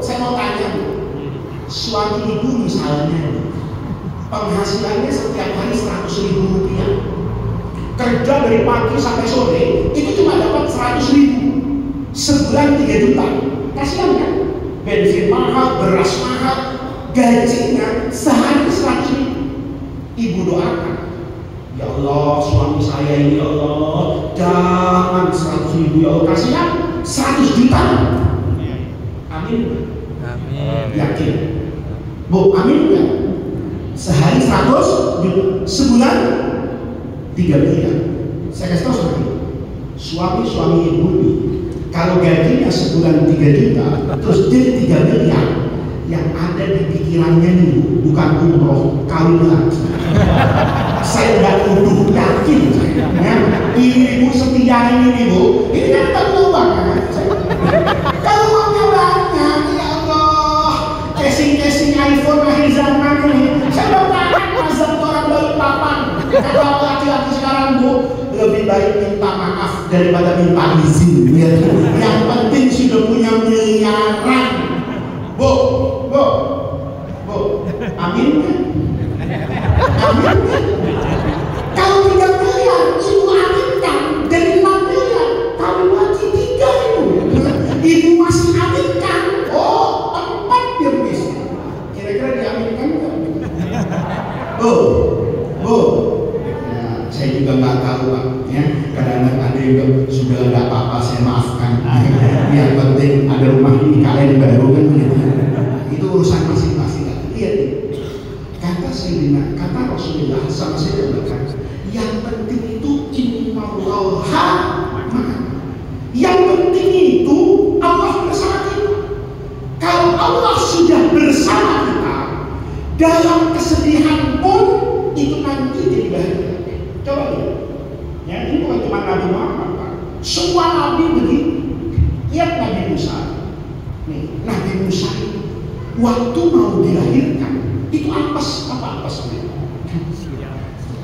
saya mau tanya, suami ibu misalnya penghasilannya setiap hari 100.000 rupiah, kerja dari pagi sampai sore itu cuma dapat 100.000, sebulan 3 juta. Kasihan kan? Bensin mahal, beras mahal, gajinya sehari 100.000. Ibu doakan, ya Allah, suami saya ini ya Allah, jangan 100.000 ya Allah, kasihnya 100 juta. Amin. Amin. Yakin? Bu, amin enggak? Sehari 100 juta, sebulan 3 miliar. Saya kasih tahu sama ibu, suami ibu ini kalau gajinya sebulan 3 juta terus jadi 3 miliar, yang ada di pikirannya nih bukan umroh, kawin lagi. Saya nggak tuduh, yakin ya. Ibu setia ini bu, ini kan tentu banget. Kalau uangnya banyak, ya Allah, casing iPhone akhir zaman ini, saya udah tahan mazhab orang Balikpapan. Kalau laki-laki sekarang bu, lebih baik minta maaf daripada minta izin. Ya. Yang penting sudah punya miliaran. Bu, amin kan? Amin kan? Kalau 3 miliar, ibu aminkan dari 6 miliar, kalau lagi 3 ibu masih aminkan. Oh, 4 dia bisa. Kira-kira diaminkan kan? Bu, ya, saya juga nggak tahu Pak. Ya, kadang-kadang ada yang sudah nggak apa-apa, saya maafkan. Yang penting ada rumah ini kalian baru kan? Itu urusan masing-masing. Lihat, kata Rasulullah sama saya Bakar, yang penting itu innallaha ma'ana. Yang penting itu Allah bersama kita. Kalau Allah sudah bersama kita, dalam kesedihan pun itu nanti jadi bahagia. Coba lihat, ya, ini bukan cuma Nabi Muhammad Pak. Semua Nabi begitu. Lihat Nabi Musa. Nih, Nabi Musa waktu mau dilahirkan itu apes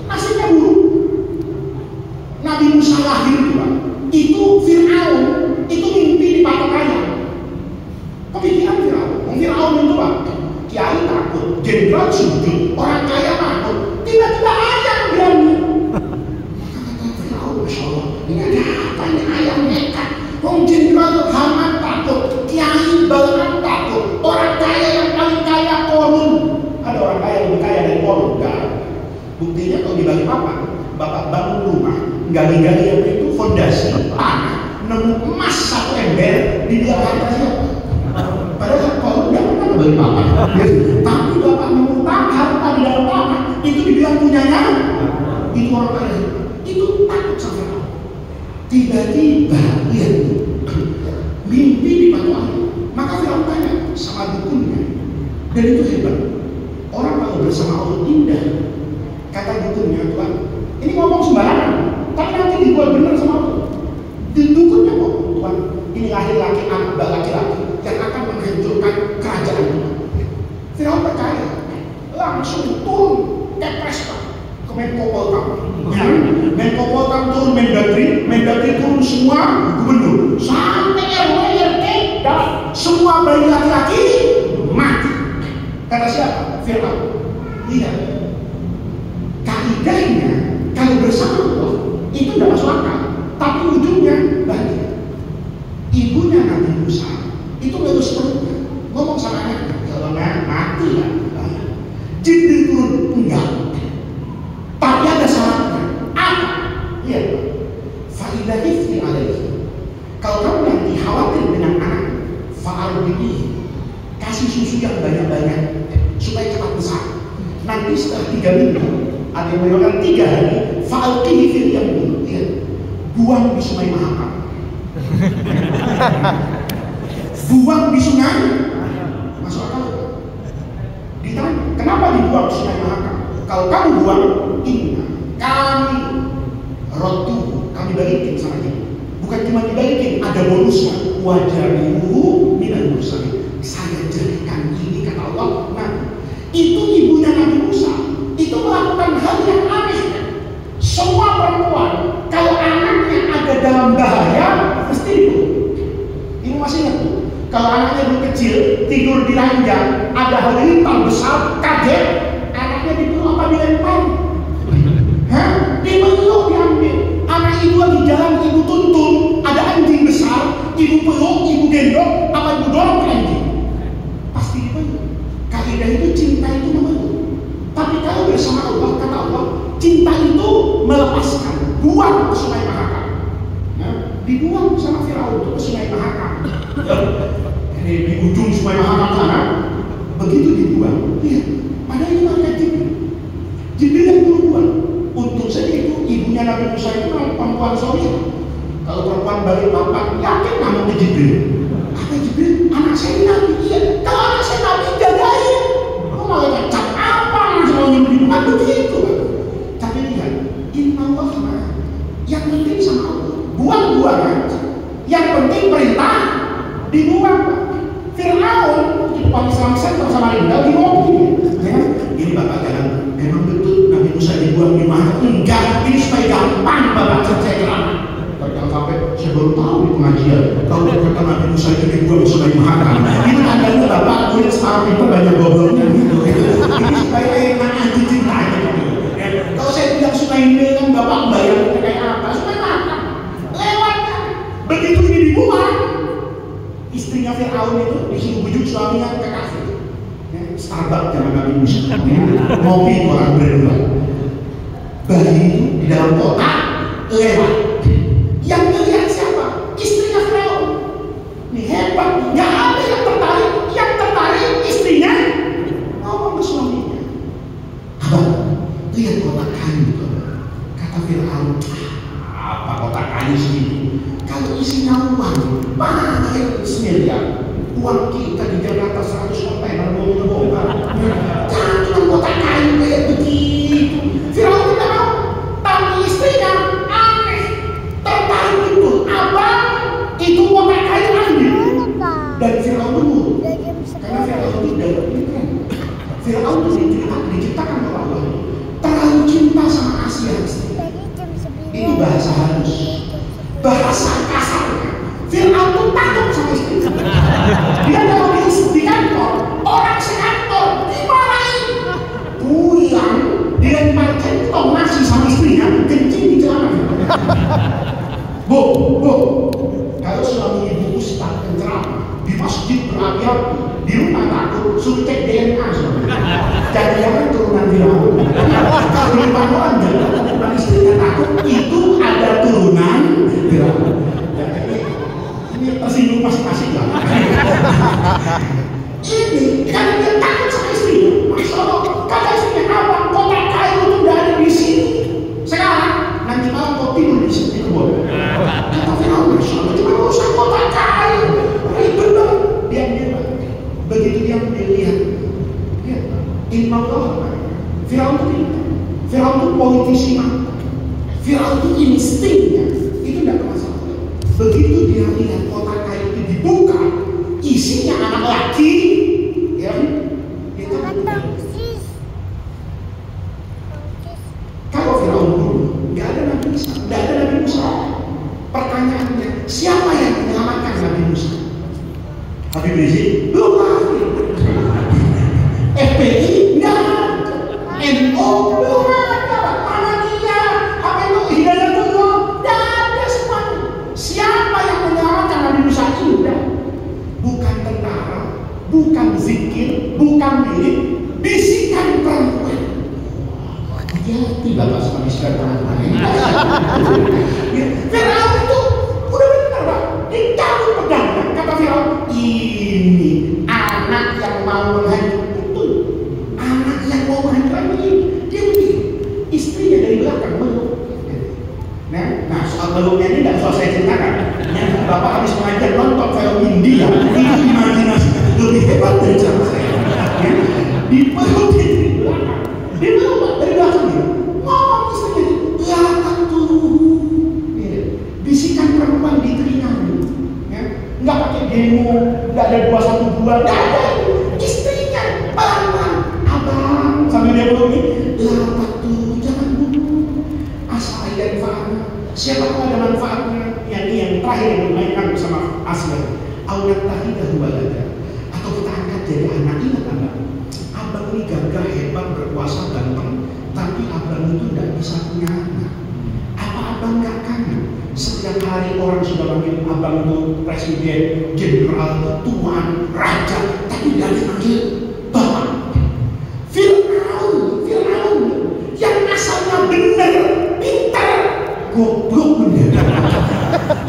nasibnya buruk. Nabi Musa lahir Pak, itu Fir'aun itu mimpi di patok ayam. Kepikiran Fir'aun itu Pak, kiai takut, jenderal sujud, orang kaya takut, tiba-tiba ayam berani. Maka kata Fir'aun, Masya Allah, ini ada apa ini ayam nekat? Wong jenderal Haman takut, kiai Balak takut, orang kaya yang paling kaya Korun. Ada orang kaya yang lebih kaya dari Korun? Enggak. Buktinya kalau dibagi bapak bangun rumah, gali-gali yang itu fondasi tanah, nemu emas 1 ember, dibilang harta siapa? Padahal Korun nggak pernah bagi bapak. Tapi bapak nemu harta di dalam tanah, itu dibilang punyanya. Itu orang kaya. Itu takut sama Allah. Tiba-tiba lihat mimpi di patok ayam. Maka Firaun tanya sama dukunnya, dan itu hebat. Orang kalau bersama Allah indah. Kata dukunnya, Tuhan, ini ngomong sembarangan, tapi nanti dibuat benar sama Allah. Dukunnya kok, Tuhan, ini laki-laki anak laki-laki yang akan menghancurkan kerajaan Tuhan. Firaun percaya, langsung turun kepres ke Menko Polkam. Menko Polkam turun Mendagri turun semua gubernur sampai RW RT dan semua bayi laki-laki mati. Kata siapa? Firaun. Lihat, kaidahnya kalau bersama Allah itu tidak masuk akal, tapi ujungnya bahagia. Ibunya Nabi Musa itu terus ngomong sama anaknya, kalau mati lah. Jibril turun enggak, tapi ada syaratnya. Apa? Lihat, faidah ifti alaihi. Kalau kamu nanti khawatir dengan anak, fa'arbihi, kasih susu yang banyak-banyak supaya cepat besar. Nanti setelah 3 minggu, ada yang mengatakan 3 hari, fa'alqihi fil yammi. Lihat, buang di Sungai Mahakam. Buang di sungai. Masuk akal? Ditanya, kenapa dibuang di Sungai Mahakam? Kalau kamu buang, inna kami rotu, kami balikin sama dia. Bukan cuma dibalikin, ada bonusnya. Wajarihu minal mursalin. Saya jadikan ini, kata Allah, Nabi. Itu ibunya Nabi Musa. Itu melakukan hal yang aneh. Semua perempuan, kalau anaknya ada dalam bahaya, mesti dibunuh. Ibu masih ingat? Kalau anaknya dulu kecil, tidur di ranjang, ada halilintar besar, kaget, anaknya dibunuh apa dilempar? Hah? Dipeluk, diambil. Anak ibu lagi jalan, ibu tuntun, ada anjing besar, ibu peluk, ibu gendong, apa ibu dorong ke anjing? Pasti dipeluk. Kaidah itu cinta itu memeluk. Tapi kalau bersama Allah, kata Allah, cinta itu melepaskan, buang ke Sungai Mahakam. Nah, dibuang sama Firaun itu ke Sungai Mahakam. Ini di ujung Sungai Mahakam sana, begitu dibuang, lihat, padahal itu malaikat Jibril yang dulu buang. Untung saja itu ibunya Nabi Musa itu perempuan soleh. Kalau perempuan balik papan, yakin namanya Jibril. Kata Jibril, anak saya Nabi. Iya, kalau anak saya Nabi jagain. Kok malah ngecap apa semuanya bukan begitu. Tapi lihat, inna Allah yang penting sama Allah. Buang-buang aja. Yang penting perintah dibuang. Firaun di depan Islam Center sama Linda di mobil. Ya, ini bapak jangan, memang betul Nabi Musa dibuang di mana? Enggak, ini supaya gampang bapak saya kira. Jangan sampai saya baru tahu di pengajian kalau kata Nabi Musa itu dibuang di Sungai Mahakam. Ini tandanya bapak kulit sekarang itu banyak bobolnya gitu. Ini supaya enak aja ceritanya. Kalau saya bilang Sungai Nil kan bapak bayar kayak apa? Sungai Mahakam. Lewatnya. Begitu ini dibuang, istrinya Firaun itu disuruh bujuk suaminya ke kafe. Starbucks zaman Nabi Musa. Ngopi orang berdua. Bayi itu di dalam kotak lewat. Yang melihat siapa? Istrinya Firaun. Ini hebat. Nggak ada yang tertarik. Yang tertarik istrinya. Ngomong ke suaminya, abang, lihat kotak kayu itu. Kata Firaun, apa kotak kayu segitu? Kalau isinya uang, mana yang semiliar? Uang kita di Jakarta 100 kontainer mau bongkar. Jangan kotak kayu kayak begitu. Firaun tidak mau. Tapi istrinya aneh, tertarik betul. Abang, itu kotak kayu ambil. Dan Firaun dulu, karena Firaun itu tidak berpikiran. Firaun itu diciptakan oleh Allah. Terlalu cinta sama Asia. Itu bahasa halus. Bahasa kasarnya, Firaun itu takut sama istrinya. Dia kalau di kantor, orang sekantor dimarahin. Pulang, dia centong nasi sama istrinya, kencing di celana. Bu, kalau suami ibu ustaz penceramah di masjid berapi-api, di rumah takut, suruh cek DNA suami. Jangan turunan Firaun. Kalau di panggilan jangan istrinya takut, itu ada turunan Firaun. Ini tersinggung masing-masing lah. Ini karena dia takut sama istrinya. Masya Allah, kata istrinya apa? Kotak kayu itu udah ada di sini. Sekarang nanti malam kau tidur di sini kebun. Kata Firaun, Masya Allah, cuma urusan kotak kayu. Itu dong. Dia Innallaha. Firaun itu pintar. Firaun itu politisi mantap. Firaun itu instingnya itu tidak masalah. Begitu dia lihat kotak kayu itu dibuka, isinya anak laki, ya, itu kalau Firaun dulu nggak ada Nabi Musa, nggak ada Nabi Musa. Pertanyaannya, siapa yang menyelamatkan Nabi Musa? Habib Rizik belum lahir. FPI nggak ada. NU belum ada. Muhammadiyah, apa itu Hidayatullah, nggak ada semuanya. Siapa yang menyelamatkan Nabi Musa? Tidak. Bukan tentara, bukan zikir, bukan milik, bisikan perempuan. Hati-hati Bapak sama bisikan perempuan. Firaun itu udah benar Pak, dicabut pedangnya. Kata Firaun, ini anak yang mau menghancurkan. Betul, anak yang mau menghancurkan ini. Dia begini, istrinya dari belakang meluk. Nah soal meluknya ini tidak usah saya ceritakan. Bapak habis mengajar nonton film India, itu imajinasi lebih hebat dari cara saya. Dipeluk dari belakang, dipeluk dari belakang dia. Ngomong istrinya, ya tuh. Bisikan perempuan di telinga, ya, nggak pakai demo, nggak ada 212, nggak ada. Istrinya, pelan-pelan, abang, sambil dia belum ini, tuh, jangan dulu, asal ada manfaatnya. Siapa tahu ada manfaatnya? Yang terakhir yang dimainkan bersama Asma, awalnya tadi dahulu aja, atau kita angkat jadi anak. Ingat enggak? Abang ini gagah, hebat, berkuasa, ganteng, tapi abang itu tidak bisa punya anak. Apa abang nggak kangen? Setiap hari orang sudah panggil abang itu presiden, jenderal, tuan, raja, tapi tidak dipanggil bapak. Firaun yang asalnya benar, pintar, goblok mendadak.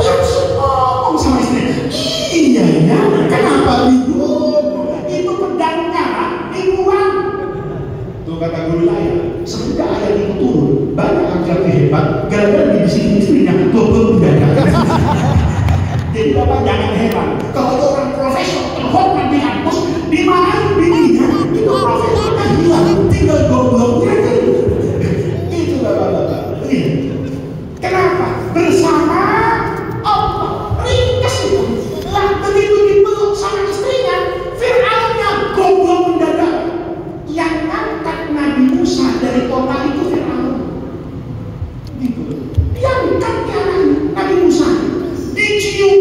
Langsung ngomong sama istrinya, iya ya, kenapa bingung? Itu pedangnya dibuang. Tuh kata guru saya, semenjak ayat itu turun, banyak laki-laki hebat, gara-gara dibisikin istrinya, goblok mendadak. Jadi Bapak jangan heran, kalau itu orang profesor terhormat di kampus, dimarahin bininya, itu profesornya hilang, tinggal gobloknya. Itu Bapak-Bapak. Kenapa? Bersama Allah, ringkas itu. Lah begitu dipeluk sama istrinya, Fir'aunnya goblok mendadak. Yang angkat Nabi Musa dari kota itu Fir'aun. Gitu. Yang angkatnya Nabi Musa dicium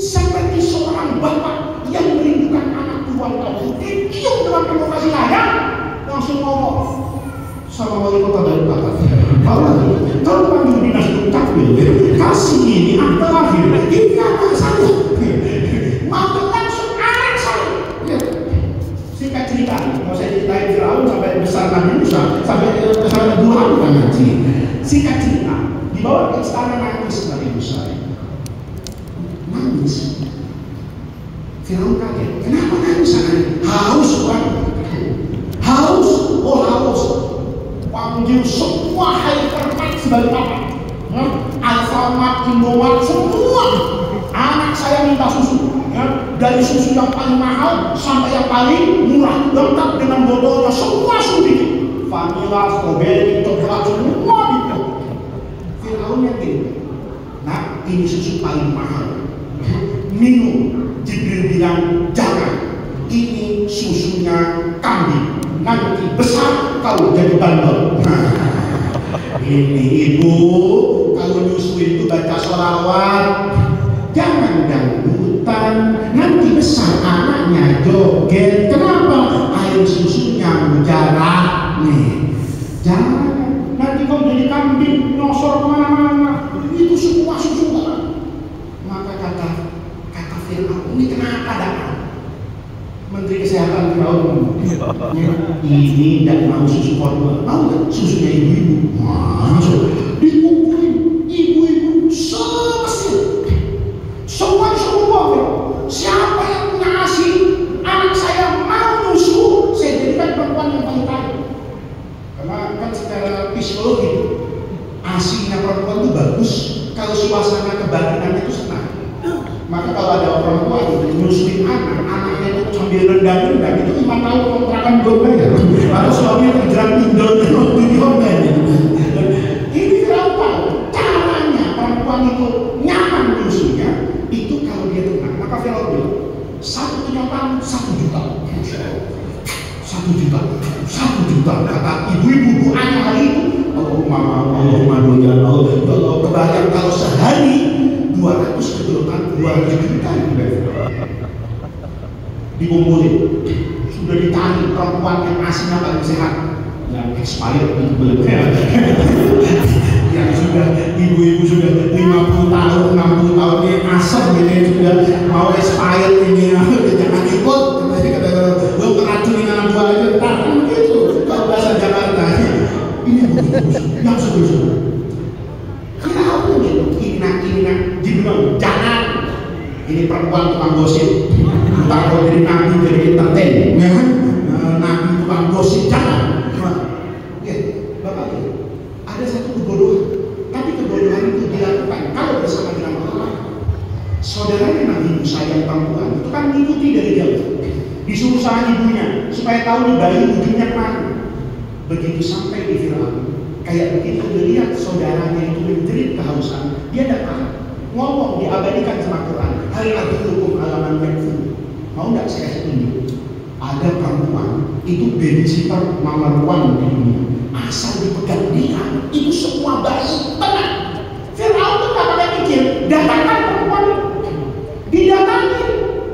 seperti seorang bapak yang merindukan anak puluhan tahun. Dicium dengan penuh kasih sayang, langsung ngomong sama wali kota dari Batak. Kalau panggil dinas dukcapil, kasih ini akte lahir, ini anak saya. Mau langsung anak saya. Singkat cerita, mau saya ceritain Firaun sampai besar Nabi Musa, sampai besar dua bukan ngaji. Singkat cerita, dibawa ke istana nangis Nabi Musa. Nangis. Firaun kaget. Kenapa nangis? Haus kan? Haus. Oh haus. Panggil semua hypermart sebagai apa? Alfamart, Indomart, semua. Anak saya minta susu. Ya, dari susu yang paling mahal sampai yang paling murah, lengkap dengan botolnya semua sudah. Vanilla, strawberry, coklat, semua gitu. Firaun yakin. Nah, ini susu paling mahal. Minum. Jibril bilang jangan. Ini susunya kambing. Nanti besar kau jadi bandel. Ini ibu, kalau nyusu itu baca sholawat, jangan dangdutan. Nanti besar anaknya joget. Kenapa? Air susunya mujarab nih. Jangan. Nanti kau jadi kambing nyosor kemana-mana. Itu semua susu kan. Maka kata Firaun, ini kenapa dah? Menteri Kesehatan Firaun ini tidak mau susu formula, mau nggak susunya ibu-ibu? Masuk dikumpulin ibu-ibu semesir, semua siapa yang punya ASI, anak saya mau nyusu, saya jadikan perempuan yang paling kaya. Karena kan secara psikologi ASI-nya perempuan itu bagus kalau suasana kebatinan itu senang. Maka kalau ada orang tua itu nyusuin anaknya itu sambil rendang-rendang, itu 5 tahun kontrakan belum bayar. Atau suaminya terjerat pinjol dan tujuh online. Ini kenapa? Caranya perempuan itu nyaman nyusunya itu kalau dia tenang. Maka Firaun bilang, satu kenyataan 1 juta. 1 juta, 1 juta. Kata ibu-ibu doanya hari itu, Allahumma doya Allah, kebayang kalau sehari 200 kejutan, 200 juta dikumpulin. Sudah dicari perempuan yang aslinya paling sehat, yang expired itu belum yang sudah ibu-ibu sudah 50 tahun, 60 tahun ini asam ini sudah mau expired ini, jangan ikut. Belum keracunin anak buah aja, kan begitu. Kalau bahasa Jakarta ini yang sudah kenapa gitu? Ini dibilang jangan. Ini perempuan tukang gosip. Entah kalau jadi nabi jadi entertain, ya kan? Nabi tukang gosip jangan. Ya, Bapak ya. Ada satu kebodohan, tapi kebodohan itu dilakukan kalau bersama dengan Allah. Saudaranya Nabi Musa yang perempuan itu kan mengikuti dari jauh. Disuruh sama ibunya supaya tahu nih bayi ujungnya kemana. Begitu sampai di Firaun, kayak begitu dia lihat saudaranya itu menjerit kehausan, dia datang ngomong diabadikan sama Quran. Hal adullukum ala man yakfur. Mau nggak saya kasih tunjuk? Ada perempuan itu babysitter nomor 1 di dunia. Asal dipegang dia, itu semua bayi tenang. Firaun tuh nggak pakai mikir, datangkan perempuan, didatangi.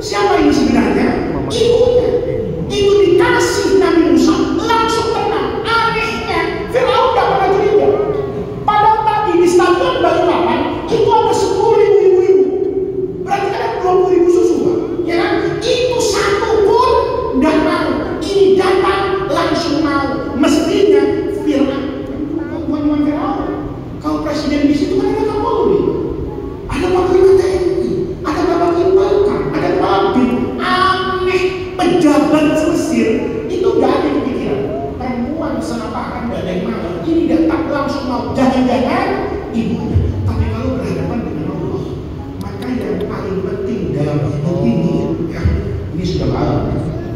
Siapa ini sebenarnya? Ibunya. Itu dikasih Nabi Musa langsung tenang. Anehnya Firaun gak pernah cerita. Padahal tadi di stadion Balikpapan itu ada 10.000 ibu-ibu. Berarti ada 20.000 susu, Pak. Ya kan? Itu satu pun gak mau. Ini datang langsung mau. Mestinya Firaun, bukan Firaun. Kalau presiden di situ kan ada Kapolri, ada Panglima TNI, ada Bapak Impalkan, ada Babin. Pejabat Mesir itu gak ada pikiran perempuan senapakan gak ada yang mau. Ini datang langsung mau, jangan-jangan ibunya. Tapi kalau berhadapan dengan Allah, maka yang paling penting dalam hidup ini, ya, ini sudah malam.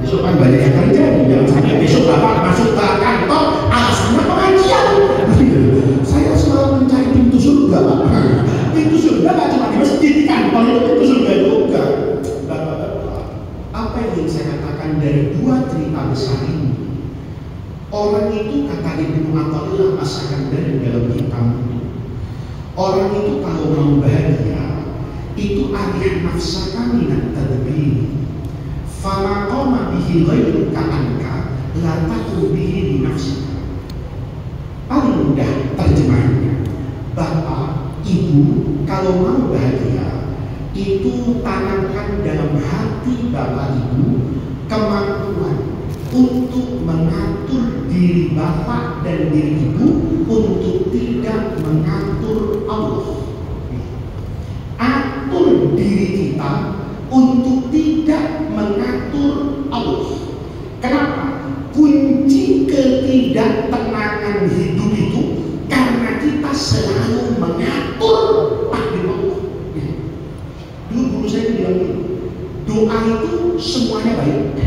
Besok kan banyak yang kerja, jangan sampai besok Bapak masuk ke kantor alasannya pengajian. Saya selalu mencari pintu surga, Pak. Pintu surga gak cuma di masjid, di kantor itu pintu surga juga. Apa yang ingin saya katakan dari 2 cerita besar ini? Orang itu kata Ibnu Athaillah As-Sakandari dalam kitabnya, orang itu kalau mau bahagia itu alih nafsaka minat tadbir fama qama bihi ghairuka anka la taqu bihi bi nafsika. Paling mudah terjemahannya, Bapak, Ibu kalau mau bahagia itu tanamkan dalam hati Bapak Ibu kemampuan untuk mengatur diri Bapak dan diri Ibu untuk tidak mengatur Allah. Atur diri kita untuk tidak mengatur Allah. Kenapa? Kunci ketidaktenangan hidup itu karena kita selalu mengatur takdir Allah. Dulu guru saya bilang gini, doa itu semuanya baik.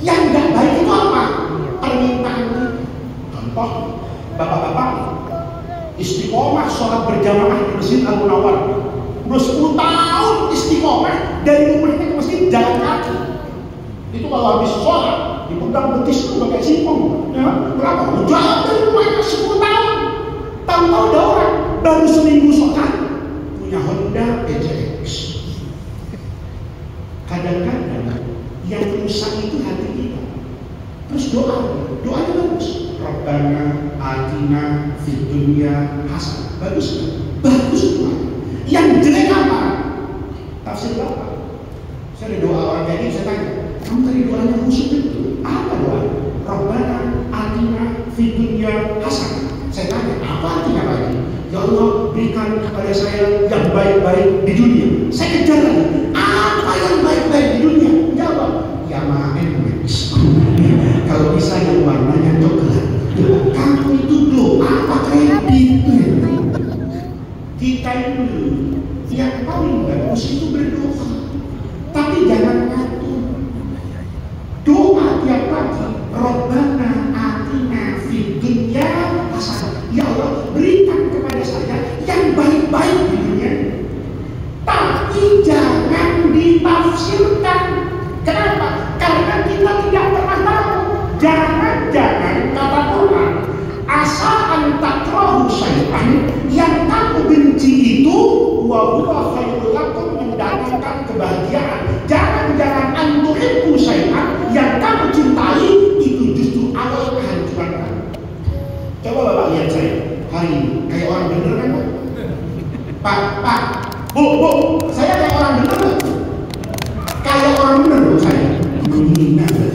Yang nggak baik itu apa? Permintaan kita. Contoh, bapak-bapak istiqomah sholat berjamaah di Masjid Al-Munawwar. Udah 10 tahun istiqomah dari rumahnya ke masjid jalan kaki. Itu kalau habis sholat dipegang betis itu pakai sipong. Ya, berapa? Jalan dari rumahnya 10 tahun. Tahu-tahu ada orang baru seminggu sholat punya Honda PCX. Kadang-kadang yang rusak itu hati kita. Terus doanya bagus. Rabbana atina fid dunya hasanah. Bagus, bagus doa. Yang jelek apa? Tafsir Bapak. Saya ada doa orang jadi saya tanya, kamu tadi doanya khusyuk itu apa doa? Rabbana atina fid dunya hasanah. Saya tanya, apa artinya Pak? Ya Allah, berikan kepada saya yang baik-baik di dunia. Saya kejar lagi. Apa yang baik-baik di dunia? Jawab, Yamaha NMAX. Kalau bisa yang warnanya coklat. Kamu itu doa apa kredit? Kita itu yang paling bagus itu berdoa. Tapi jangan ngatur. Doa tiap pagi, Rabbana atina fid dunya hasanah. Ya Allah, berikan kepada saya yang baik-baik di dunia. Tapi jangan ditafsirkan. Kenapa? Karena kita tidak pernah tahu. Jangan-jangan kata Quran, asa antakrahu syai'an, yang kamu benci itu wa huwa khairul lakum, mendatangkan kebahagiaan. Jangan-jangan antuhibbu syai'an, yang kamu cintai itu justru awal kehancuran. Coba Bapak lihat saya hari ini kayak orang bener kan Pak? Pak, Bu, saya kayak orang bener nggak? Kayak orang bener Bu saya.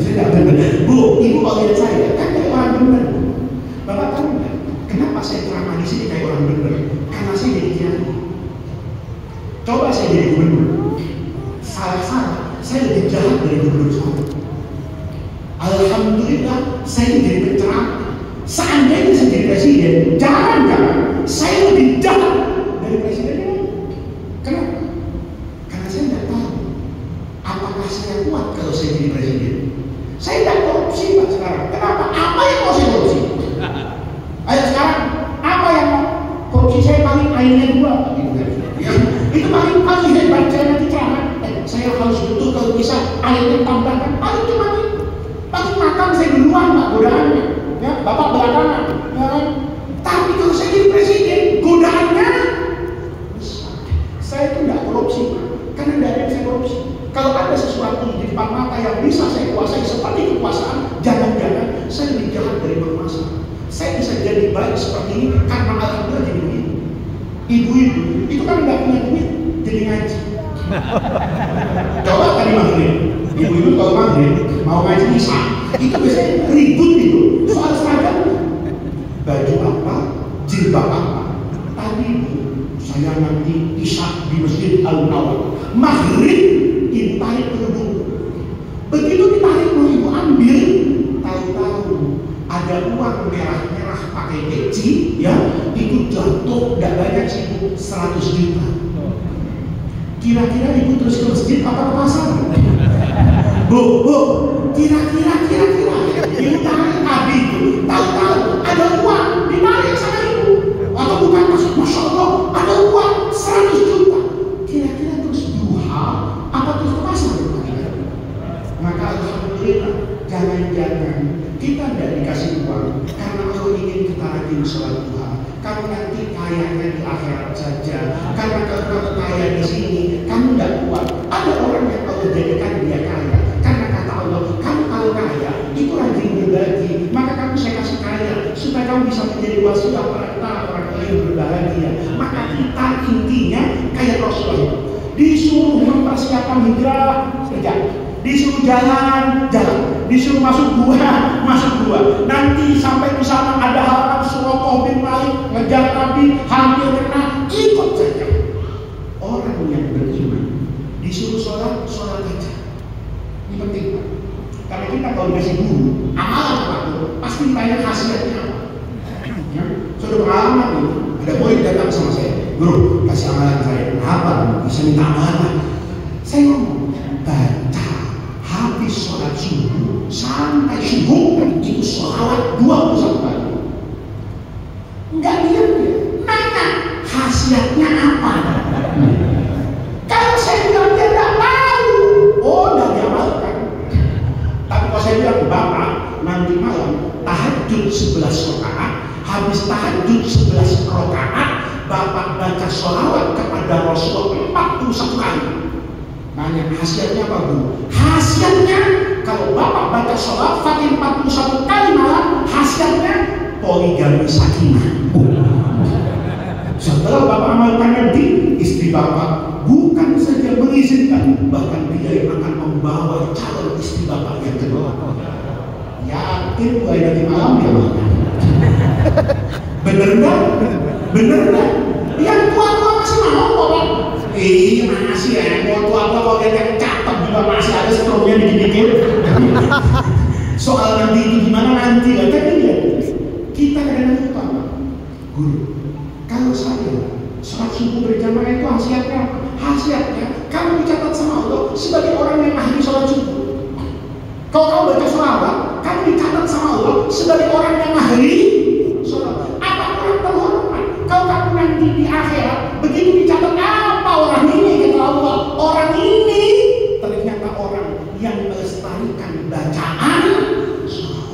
Saya tidak bener. Bu, Ibu kalau lihat saya kan kayak orang bener. Bapak tahu nggak? Kenapa saya ceramah di sini kayak orang bener? Karena saya jadi kiai. Coba saya jadi gubernur. Salah, saya lebih jahat dari gubernur sekarang. Alhamdulillah, saya jadi penceramah. Seandainya saya jadi presiden, jangan-jangan saya lebih jahat dari presidennya. Kenapa? Karena saya tidak tahu apakah saya kuat kalau saya jadi presiden. Saya tidak korupsi Pak sekarang. Kenapa? Apa yang mau saya korupsi? Ayo sekarang, apa yang mau korupsi? Saya paling airnya 2. Ya, itu paling hebat. Saya nanti ceramah. Saya harus betul kalau bisa airnya tambahkan. Paling cuma itu. Paling makan saya duluan Pak, godaannya. Ya, Bapak belakangan. Ya, tapi kalau saya jadi presiden, godaannya besar. Saya itu tidak korupsi Pak, karena tidak ada yang saya korupsi. Kalau ada sesuatu di depan mata yang bisa saya kuasai seperti kekuasaan, jangan-jangan saya lebih jahat dari penguasa. Saya bisa jadi baik seperti ini karena alhamdulillah jadi begitu. Ibu-ibu itu kan nggak punya duit, jadi ngaji. Coba tadi maghrib, ibu-ibu kalau maghrib mau ngaji isya, itu biasanya ribut itu soal seragam, baju apa, jilbab apa. Tadi saya nanti isya di masjid Al-Nawar, maghrib ibu tarik kerudung. Begitu ditarik mau ibu ambil, tahu-tahu ada uang merah-merah pakai peci, ya, itu jatuh tidak banyak sih Bu, 100 juta. Kira-kira ibu terus ke masjid apa ke pasar? Bu, kira-kira ibu tarik tadi itu, tahu-tahu ada uang ditarik sama ibu, atau bukan masya Allah ada uang 100 juta. Kira-kira terus duha apa terus ke pasar? Maka alhamdulillah, jangan-jangan kita tidak dikasih uang karena Allah ingin kita rajin sholat duha. Kamu nanti kayanya di akhirat saja. Karena kalau kamu kaya di sini, kamu tidak kuat. Ada orang yang Allah jadikan dia kaya. Karena kata Allah, kamu kalau kaya itu rajin berbagi. Maka kamu saya kasih kaya supaya kamu bisa menjadi wasilah orang lain berbahagia. Maka kita intinya kayak Rasulullah, disuruh mempersiapkan hijrah, kerja. Disuruh jalan, disuruh masuk gua. Nanti sampai di sana ada halaman Surah bin Malik, ngejar Nabi, hampir kena, ikut saja. Orang yang beriman disuruh sholat aja. Ini penting Pak. Karena kita kalau dikasih guru, amalan Pak, pasti ditanya khasiatnya apa. Ya, sudah pengalaman nih. Ada murid datang sama saya, guru kasih amalan saya. Apa? Bisa minta amalan. Saya ngomong, baca habis sholat subuh sampai subuh itu sholawat 21 kali. Enggak diam dia, nanya khasiatnya apa. Kalau saya bilang dia enggak tahu, udah diamalkan. Tapi kalau saya bilang Bapak nanti malam tahajud 11 rakaat, habis tahajud 11 rakaat Bapak baca sholawat kepada Rasulullah 41 kali. Nanya khasiatnya apa Bu? Khasiatnya kalau Bapak baca sholat Fatih 41 kali malam, khasiatnya poligami sakinah. Setelah Bapak amalkan nanti, istri Bapak bukan saja mengizinkan, bahkan dia yang akan membawa calon istri Bapak yang kedua. Yakin mulai dari malam dia makan. Bener enggak? Yang tua-tua masih mau Bapak? Iya masih ya, mau tua-tua kalau yang cakep juga masih ada stromnya dikit-dikit. Soal nanti itu gimana nanti lah, kan dia. Kita kadang-kadang lupa Pak. Guru, kalau saya sholat subuh berjamaah itu khasiatnya kamu dicatat sama Allah sebagai orang yang ahli sholat subuh. Kalau kamu baca sholawat, kamu dicatat sama Allah sebagai orang yang ahli sholat. Apa orang terhormat? Kalau kamu nanti di akhirat, begitu dicatat apa orang ini, kata Allah, orang ini ternyata orang yang melestarikan bacaan sholat.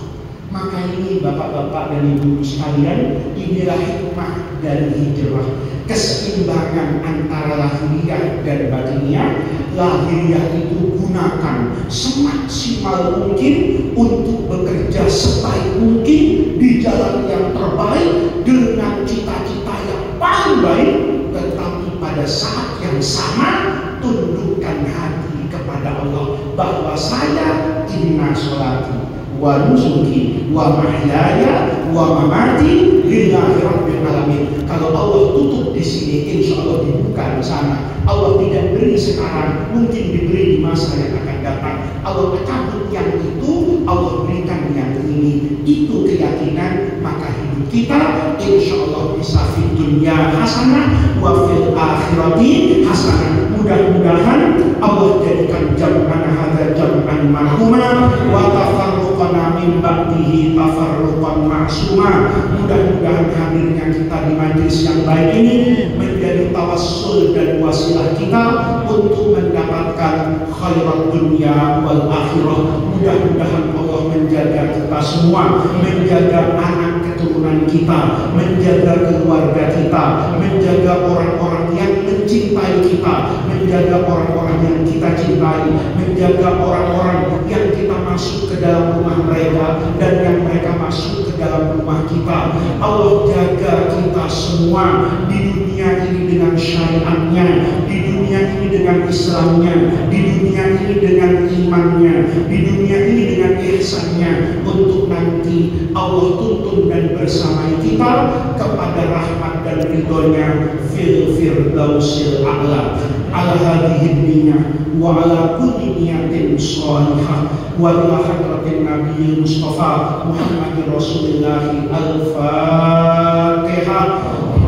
Maka ini bapak-bapak dan ibu sekalian, inilah hikmah dari hijrah. Keseimbangan antara lahiriah dan batiniah. Lahiriah itu gunakan semaksimal mungkin untuk bekerja sebaik mungkin di jalan yang terbaik dengan cita-cita yang paling baik, tetapi pada saat yang sama tundukkan hati kepada Allah bahwa saya inna sholati wa nusuki wa mahyaya wa mamati lillahi rabbil alamin. Kalau Allah tutup di sini, insya Allah dibuka di sana. Allah tidak beri sekarang, mungkin diberi di masa yang akan datang. Allah cabut yang itu, Allah berikan yang ini. Itu keyakinan, maka hidup kita insya Allah bisa fi dunya hasanah wa fil akhirati hasanah. Mudah-mudahan Allah jadikan jam'an hadza jam'an marhuma wa tafarruqana min ba'dihi tafarruqan ma'suma. Mudah-mudahan hadirnya kita di majelis yang baik ini menjadi tawassul dan wasilah kita untuk mendapatkan khairat dunia wal akhirah. Mudah-mudahan Allah menjaga kita semua, menjaga anak keturunan kita, menjaga keluarga kita, menjaga orang-orang yang mencintai kita, menjaga orang-orang yang kita cintai, menjaga orang-orang yang kita masuk ke dalam rumah mereka dan yang mereka masuk ke dalam rumah kita. Allah jaga kita semua di dunia ini dengan syariatnya, di dunia ini dengan Islamnya, di dunia ini dengan imannya, di dunia ini dengan ihsannya, untuk nanti Allah tuntun dan bersamai kita kepada rahmat dan ridhonya fil firdausil a'la. Ala hadhihi niyyah wa ala kulli niyatin shalihah wa ila hadratin nabiyil mustafa Muhammadir Rasulillah al-Fatihah.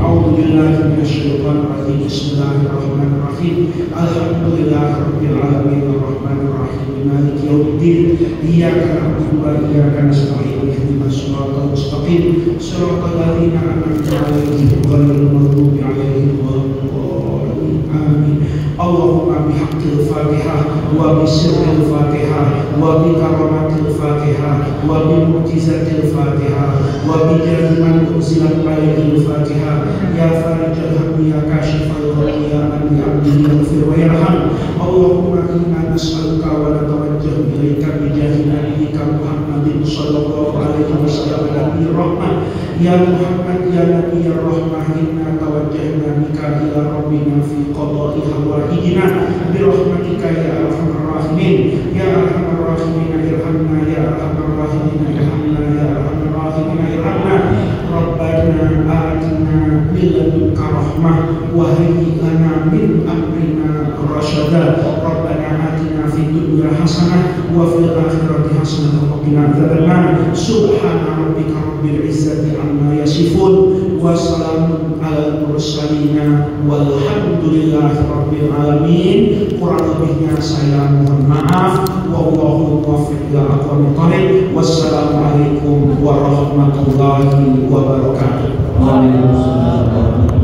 A'udzu billahi minasyaitonir rajim. Bismillahirrahmanirrahim. Alhamdulillahirabbil alamin arrahmanir rahim maliki yaumiddin. Iyyaka na'budu wa iyyaka nasta'in. Ihdinas siratal mustaqim. Siratal ladzina an'amta 'alaihim ghairil maghdubi 'alaihim waladdallin. Amin. Allahumma bihaqqil Fatihah wa bisirril Fatihah wa bi karamatil Fatihah wa bi mu'jizatil Fatihah wa bi jahi man unzilat alaihil Fatihah ya farijal hamdi ya kashifal ghali ya man bi'abdihi yaghfir wa yarham. Allahumma inna nas'aluka wa natawajjahu ilaika bi jahi nabiyyika Muhammadin sallallahu alaihi wasallam nabiyir rahmah. Ya Muhammad ya nabiyyir rahmah, inna tawajjahna bika ila rabbina fi qada'i hawaijina bi rahmatika ya arhamar rahimin. Ya arhamar rahimin irhamna, ya arhamar rahimin irhamna, ya arhamar rahimin irhamna. Rabbana atina min ladunka rahmah wa hayyi lana min amrina rasyada. Rabbana atina fid dunya hasanah wa fil akhirati hasanah wa qina adzabannar. Subhana rabbika rabbil izzati amma yasifun wa salamun alal mursalin walhamdulillahi rabbil alamin. Kurang lebihnya saya mohon maaf. Wallahu muwaffiq ila aqwamit thoriq. Wassalamualaikum warahmatullahi wabarakatuh. Waalaikumsalam.